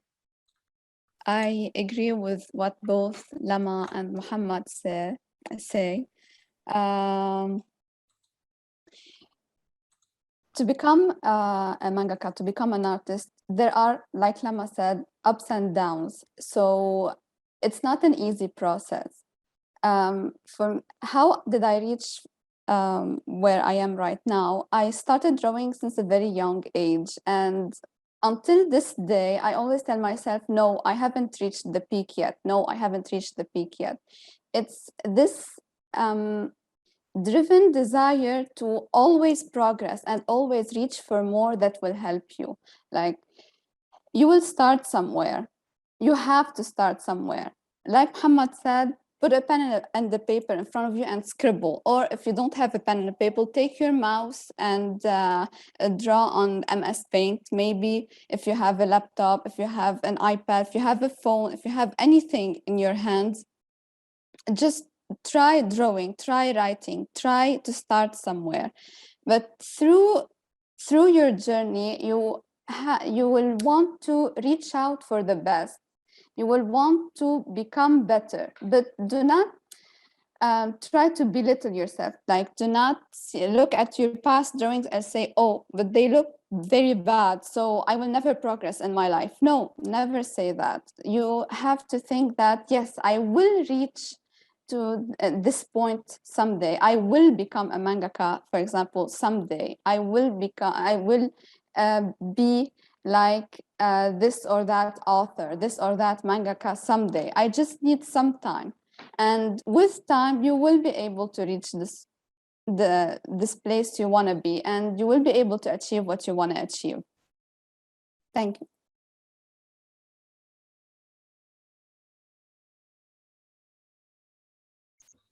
Speaker 9: I agree with what both Lama and Mohammad say. To become a mangaka, to become an artist, there are, like Lama said, ups and downs. So it's not an easy process. From how did I reach where I am right now? I started drawing since a very young age, and until this day, I always tell myself, no, I haven't reached the peak yet. No, I haven't reached the peak yet. It's this driven desire to always progress and always reach for more that will help you. Like, you will start somewhere. You have to start somewhere. Like Muhammad said, put a pen and the paper in front of you and scribble. Or if you don't have a pen and a paper, take your mouse and draw on MS Paint. Maybe if you have a laptop, if you have an iPad, if you have a phone, if you have anything in your hands, just try drawing, try writing, try to start somewhere. But through your journey, you will want to reach out for the best. You will want to become better, but do not try to belittle yourself. Like, do not look at your past drawings and say, oh, but they look very bad, so I will never progress in my life. No, never say that. You have to think that, yes, I will reach to this point someday. I will become a mangaka, for example, someday. I will be like this or that author, this or that mangaka someday. I just need some time. And with time, you will be able to reach this place you want to be, and you will be able to achieve what you want to achieve. Thank you.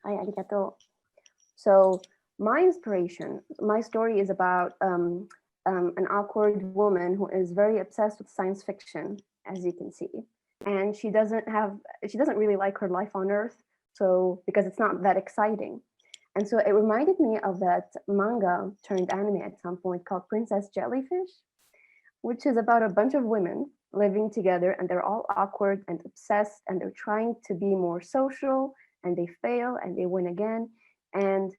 Speaker 4: Hi, arigato. So my story is about an awkward woman who is very obsessed with science fiction, as you can see. And she doesn't really like her life on Earth, so because it's not that exciting. And so it reminded me of that manga turned anime at some point called Princess Jellyfish, which is about a bunch of women living together, and they're all awkward and obsessed, and they're trying to be more social, and they fail and they win again. And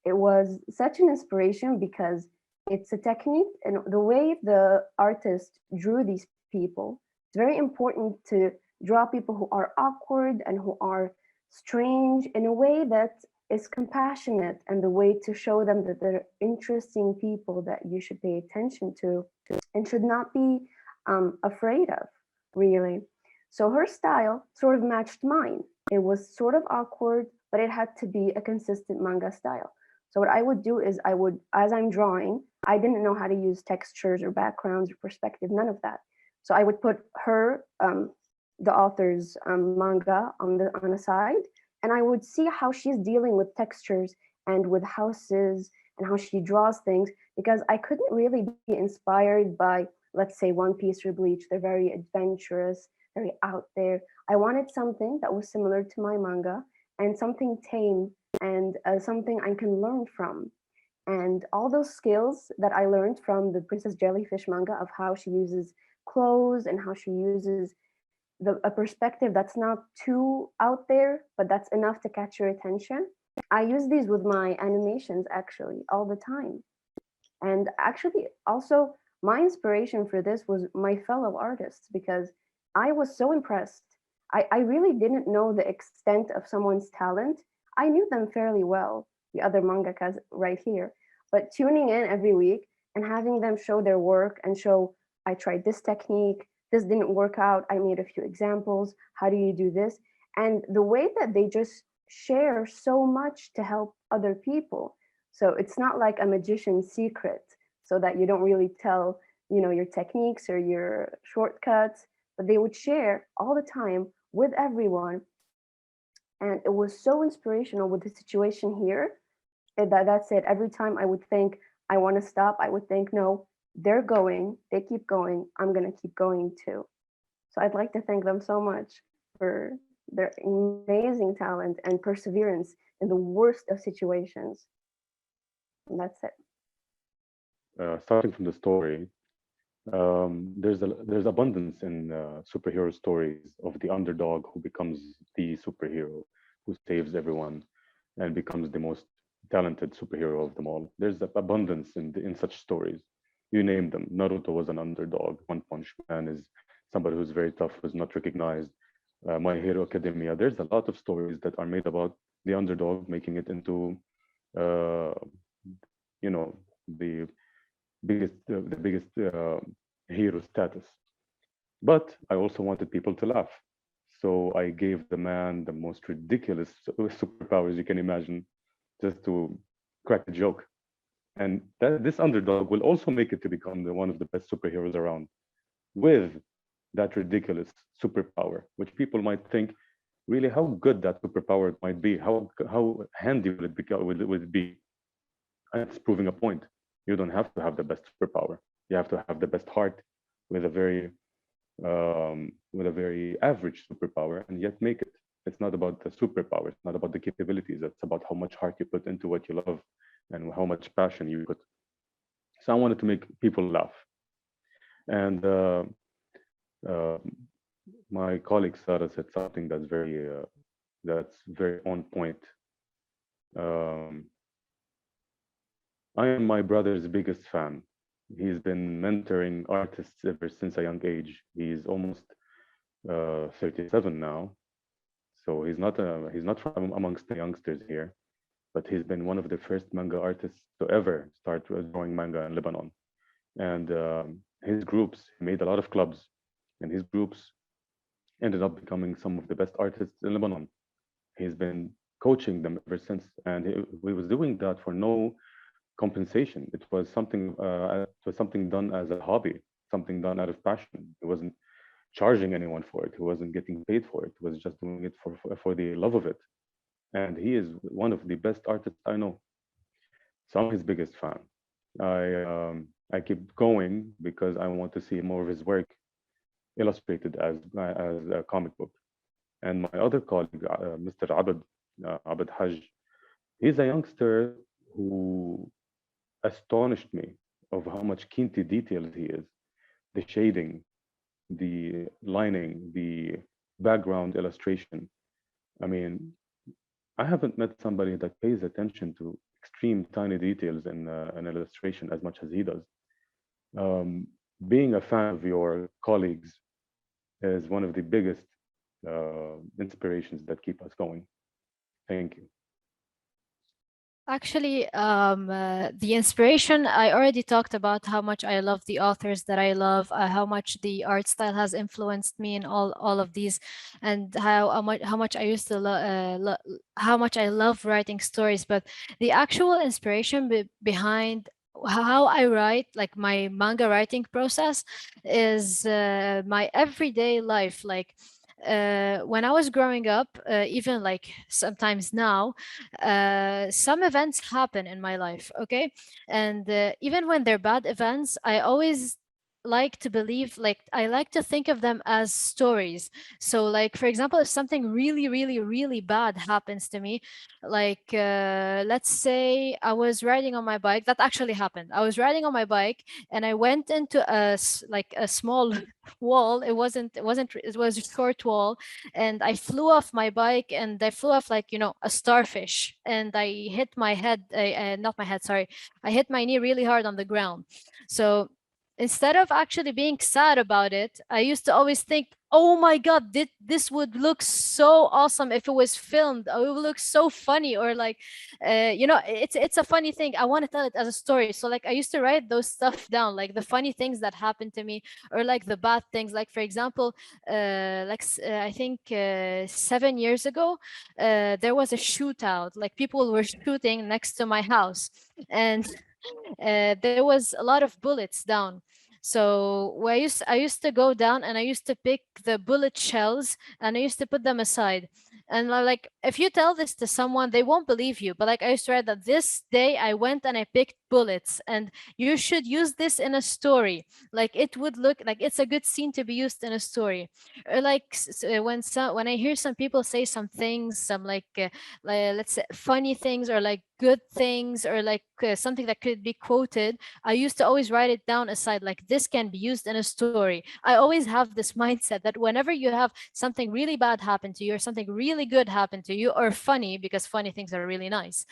Speaker 4: it was such an inspiration because it's a technique, and the way the artist drew these people, it's very important to draw people who are awkward and who are strange in a way that is compassionate, and the way to show them that they're interesting people that you should pay attention to and should not be afraid of, really. So her style sort of matched mine. It was sort of awkward, but it had to be a consistent manga style. So what I would do is as I'm drawing, I didn't know how to use textures or backgrounds or perspective, none of that. So I would put her, the author's manga on a side, and I would see how she's dealing with textures and with houses and how she draws things, because I couldn't really be inspired by, let's say, One Piece or Bleach. They're very adventurous, very out there. I wanted something that was similar to my manga, and something tame, and something I can learn from. And all those skills that I learned from the Princess Jellyfish manga, of how she uses clothes and how she uses a perspective that's not too out there, but that's enough to catch your attention. I use these with my animations actually all the time. And actually also my inspiration for this was my fellow artists, because I was so impressed I really didn't know the extent of someone's talent. I knew them fairly well, the other mangakas right here, but tuning in every week and having them show their work and show, I tried this technique, this didn't work out, I made a few examples, how do you do this? And the way that they just share so much to help other people. So it's not like a magician's secret, so that you don't really tell, you know, your techniques or your shortcuts, but they would share all the time with everyone. And it was so inspirational with the situation here. That's it. Every time I would think, I want to stop, I would think, no, they're going, they keep going, I'm going to keep going too. So I'd like to thank them so much for their amazing talent and perseverance in the worst of situations. And that's it.
Speaker 5: Starting from the story, there's abundance in superhero stories of the underdog who becomes the superhero, who saves everyone and becomes the most talented superhero of them all. There's abundance in such stories. You name them. Naruto was an underdog. One Punch Man is somebody who's very tough, who's not recognized. My Hero Academia. There's a lot of stories that are made about the underdog making it into, you know, the biggest hero status. But I also wanted people to laugh. So I gave the man the most ridiculous superpowers you can imagine, just to crack a joke. And this underdog will also make it to become one of the best superheroes around, with that ridiculous superpower, which people might think, really, how good that superpower might be, how handy will it be? And it's proving a point. You don't have to have the best superpower. You have to have the best heart with a very average superpower, and yet make it. It's not about the superpower. It's not about the capabilities. It's about how much heart you put into what you love and how much passion you put. So I wanted to make people laugh. And my colleague Sarah said something that's very on point. I am my brother's biggest fan. He's been mentoring artists ever since a young age. He's almost 37 now, so he's not from amongst the youngsters here, but he's been one of the first manga artists to ever start drawing manga in Lebanon. And his groups, he made a lot of clubs, and his groups ended up becoming some of the best artists in Lebanon. He's been coaching them ever since, and he was doing that for no compensation. It was something done as a hobby, something done out of passion. He wasn't charging anyone for it. He wasn't getting paid for it. He was just doing it for the love of it. And he is one of the best artists I know. So I'm his biggest fan. I keep going because I want to see more of his work illustrated as a comic book. And my other colleague, Mr. Abiad Hajj, he's a youngster who astonished me of how much keen to details he is. The shading, the lining, the background illustration. I mean, I haven't met somebody that pays attention to extreme tiny details in an illustration as much as he does. Being a fan of your colleagues is one of the biggest inspirations that keep us going. Thank you.
Speaker 7: Actually, the inspiration, I already talked about how much I love the authors that I love, how much the art style has influenced me in all of these, and how much I used to how much I love writing stories. But the actual inspiration behind how I write, like my manga writing process, is my everyday life. Like when I was growing up, even like sometimes now, some events happen in my life, okay? And even when they're bad events, I always like to believe, like I like to think of them as stories. So like, for example, if something really bad happens to me, like let's say I was riding on my bike. That actually happened. I was riding on my bike and I went into a small wall. It was a short wall, and I flew off my bike, and I flew off like, you know, a starfish, and I hit my head, not my head, sorry, I hit my knee really hard on the ground. So instead of actually being sad about it, I used to always think, oh my God, this would look so awesome if it was filmed. Or it would look so funny, or like, it's a funny thing. I want to tell it as a story. So like I used to write those stuff down, like the funny things that happened to me, or like the bad things. Like for example, I think 7 years ago, there was a shootout. Like people were shooting next to my house, and there was a lot of bullets down. So I used to go down and I used to pick the bullet shells and I used to put them aside. And like, if you tell this to someone, they won't believe you. But like, I used to write that this day I went and I picked bullets, and you should use this in a story. Like, it would look like it's a good scene to be used in a story. Or like when I hear some people say some things, some like let's say funny things, or like good things, or like something that could be quoted, I used to always write it down aside, like this can be used in a story. I always have this mindset that whenever you have something really bad happen to you, or something really good happen to you, or funny, because funny things are really nice,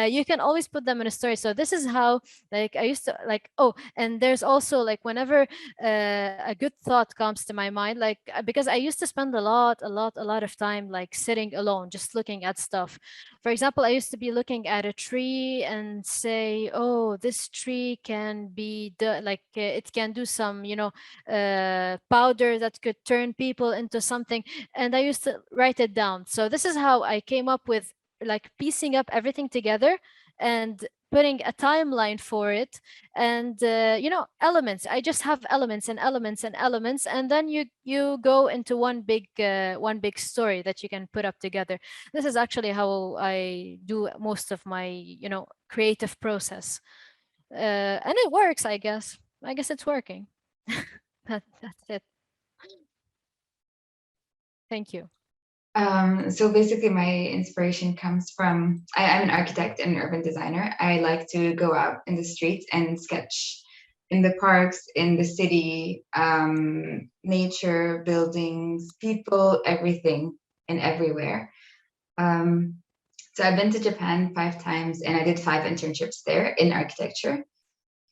Speaker 7: you can always put them in a story. So this is how, like, I used to like, oh, and there's also like whenever a good thought comes to my mind, like because I used to spend a lot of time like sitting alone, just looking at stuff. For example, I used to be looking at a tree and say, oh, this tree can be like it can do some, powder that could turn people into something. And I used to write it down. So this is how I came up with like piecing up everything together and putting a timeline for it. And elements, I just have elements and elements and elements, and then you go into one big story that you can put up together. This is actually how I do most of my creative process, and it works. I guess it's working. That's it. Thank you.
Speaker 6: So basically my inspiration comes from, I'm an architect and an urban designer. I like to go out in the streets and sketch in the parks, in the city, nature, buildings, people, everything and everywhere. So I've been to Japan 5 times and I did 5 internships there in architecture.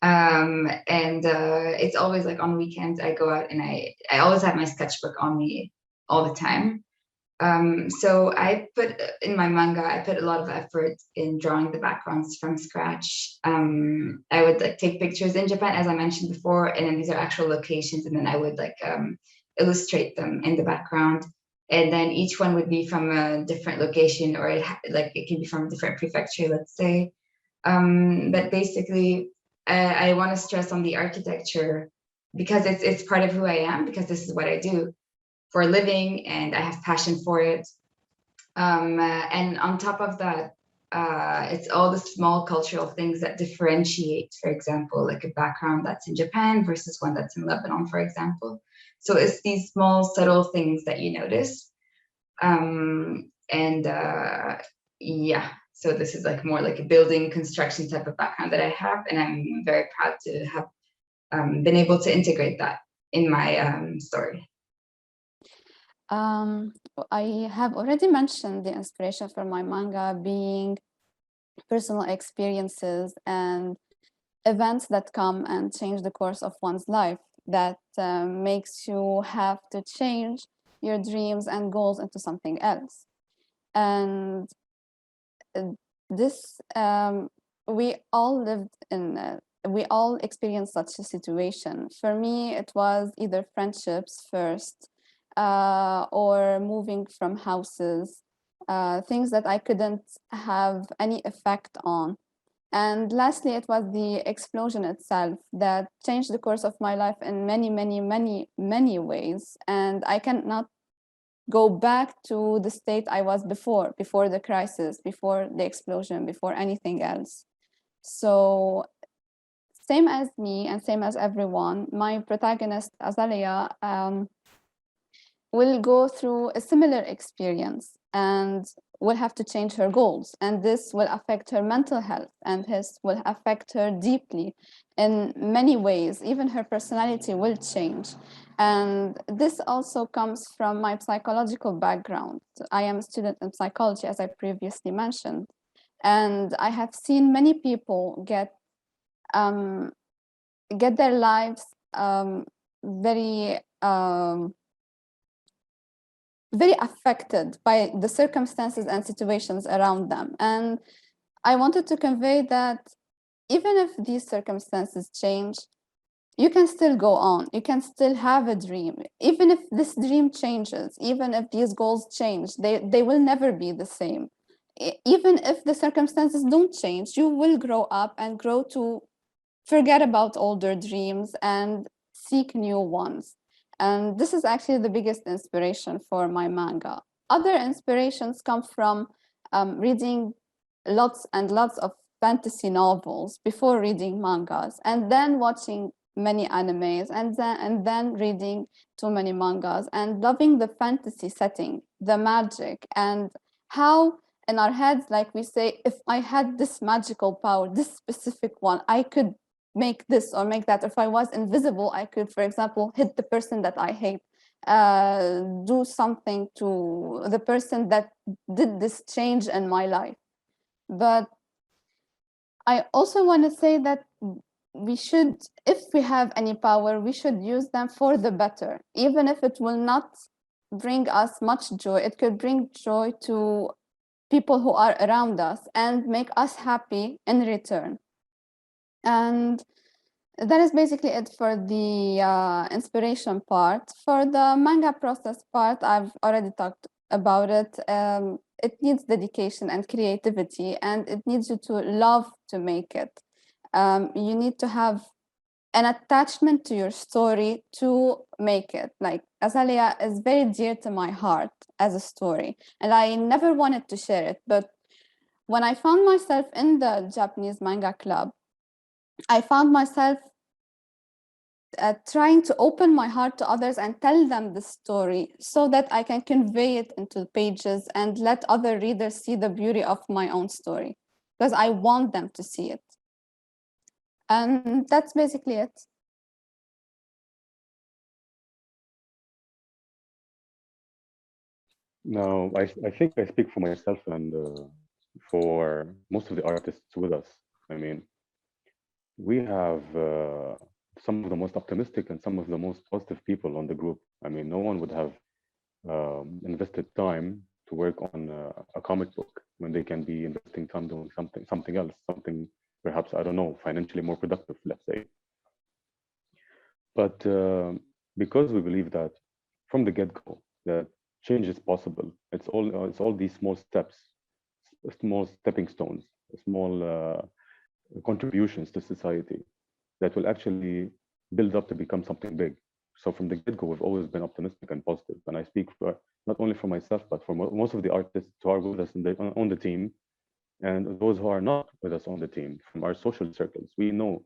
Speaker 6: And it's always like on weekends I go out and I always have my sketchbook on me all the time. So I put in my manga, I put a lot of effort in drawing the backgrounds from scratch. I would like take pictures in Japan, as I mentioned before, and then these are actual locations, and then I would like illustrate them in the background. And then each one would be from a different location, or it can be from a different prefecture, let's say. But basically, I want to stress on the architecture because it's part of who I am, because this is what I do for a living and I have passion for it. And on top of that, it's all the small cultural things that differentiate, for example, like a background that's in Japan versus one that's in Lebanon, for example. So it's these small, subtle things that you notice. Yeah, so this is like more like a building construction type of background that I have, and I'm very proud to have been able to integrate that in my story.
Speaker 9: I have already mentioned the inspiration for my manga being personal experiences and events that come and change the course of one's life, that makes you have to change your dreams and goals into something else. And this, we all experienced such a situation. For me, it was either friendships first, or moving from houses, things that I couldn't have any effect on. And lastly, it was the explosion itself that changed the course of my life in many, many, many, many ways. And I cannot go back to the state I was before the crisis, before the explosion, before anything else. So same as me and same as everyone, my protagonist, Azalea, will go through a similar experience and will have to change her goals. And this will affect her mental health, and this will affect her deeply in many ways. Even her personality will change. And this also comes from my psychological background. I am a student in psychology, as I previously mentioned. And I have seen many people get get their lives very very affected by the circumstances and situations around them. And I wanted to convey that even if these circumstances change, you can still go on. You can still have a dream. Even if this dream changes, even if these goals change, they will never be the same. Even if the circumstances don't change, you will grow up and grow to forget about older dreams and seek new ones. And this is actually the biggest inspiration for my manga. Other inspirations come from reading lots and lots of fantasy novels before reading mangas, and then watching many animes, and then reading too many mangas, and loving the fantasy setting, the magic, and how in our heads, like we say, if I had this magical power, this specific one, I could make this or make that. If I was invisible, I could, for example, hit the person that I hate, do something to the person that did this change in my life. But I also want to say that we should, if we have any power, we should use them for the better. Even if it will not bring us much joy, it could bring joy to people who are around us and make us happy in return. And that is basically it for the inspiration part. For the manga process part, I've already talked about it. It needs dedication and creativity, and it needs you to love to make it. You need to have an attachment to your story to make it. Like Azalea is very dear to my heart as a story, and I never wanted to share it. But when I found myself in the Japanese manga club, I found myself trying to open my heart to others and tell them the story so that I can convey it into pages and let other readers see the beauty of my own story, because I want them to see it. And that's basically it.
Speaker 5: Now, I think I speak for myself and for most of the artists with us. I mean, we have some of the most optimistic and some of the most positive people on the group. I mean, no one would have invested time to work on a comic book when they can be investing time doing something else, something perhaps, I don't know, financially more productive, let's say. But because we believe that from the get-go, that change is possible. It's all these small steps, small stepping stones, small contributions to society that will actually build up to become something big. So from the get-go, we've always been optimistic and positive. And I speak for not only for myself, but for most of the artists who are with us on the team, and those who are not with us on the team from our social circles. We know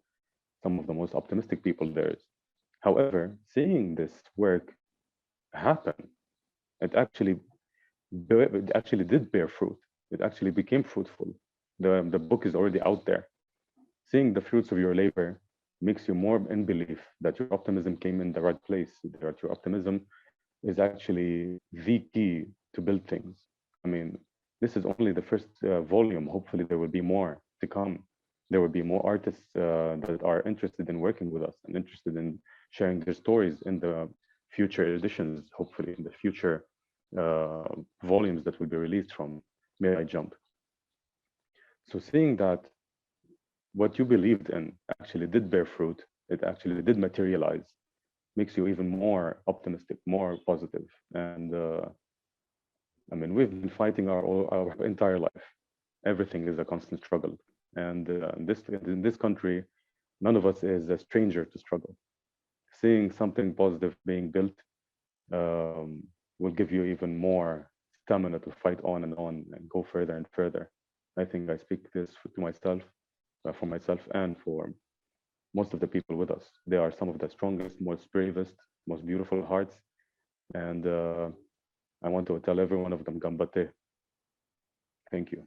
Speaker 5: some of the most optimistic people there is. However, seeing this work happen, it actually did bear fruit. It actually became fruitful. The book is already out there. Seeing the fruits of your labor makes you more in belief that your optimism came in the right place, that your optimism is actually the key to build things. I mean, this is only the first volume. Hopefully there will be more to come. There will be more artists that are interested in working with us and interested in sharing their stories in the future editions, hopefully in the future volumes that will be released from Mirai Jump. So seeing that what you believed in actually did bear fruit, it actually did materialize, makes you even more optimistic, more positive. And I mean, we've been fighting our entire life. Everything is a constant struggle. And in this country, none of us is a stranger to struggle. Seeing something positive being built will give you even more stamina to fight on and go further and further. I think I speak this to myself, for myself and for most of the people with us. They are some of the strongest, most bravest, most beautiful hearts. And I want to tell every one of them, Gambate. Thank you.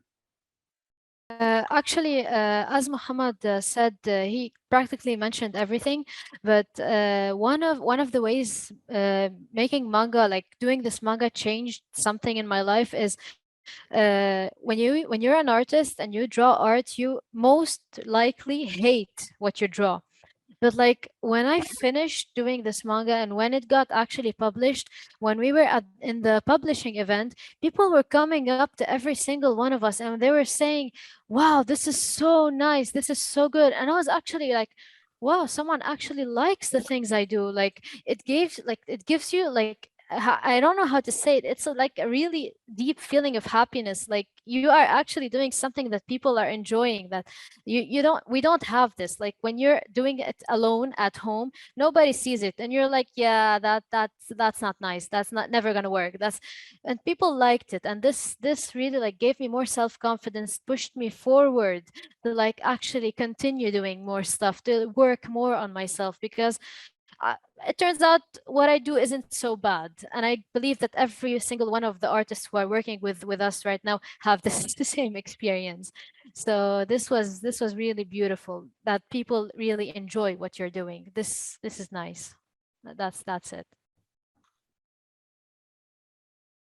Speaker 7: Actually, as Mohammad said, he practically mentioned everything. But one of the ways making manga, like doing this manga, changed something in my life is when you're an artist and you draw art, you most likely hate what you draw. But like when I finished doing this manga and when it got actually published, when we were in the publishing event, people were coming up to every single one of us and they were saying, wow, this is so nice, this is so good. And I was actually like, wow, someone actually likes the things I do. Like it gives you like, I don't know how to say it. It's like a really deep feeling of happiness. Like you are actually doing something that people are enjoying, that we don't have this. Like when you're doing it alone at home, nobody sees it. And you're like, yeah, that's not nice. That's not never gonna work. And people liked it. And this really like gave me more self-confidence, pushed me forward to like actually continue doing more stuff, to work more on myself, because it turns out what I do isn't so bad. And I believe that every single one of the artists who are working with us right now have this the same experience. So this was really beautiful, that people really enjoy what you're doing. This is nice. That's it.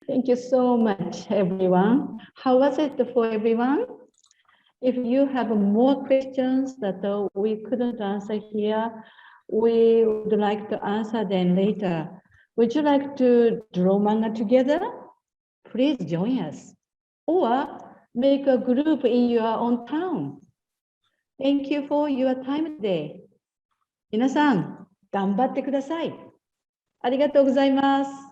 Speaker 3: Thank you so much, everyone. How was it for everyone? If you have more questions that we couldn't answer here, we would like to answer them later. Would you like to draw manga together? Please join us. Or make a group in your own town. Thank you for your time today. 皆さん、頑張ってください。ありがとうございます。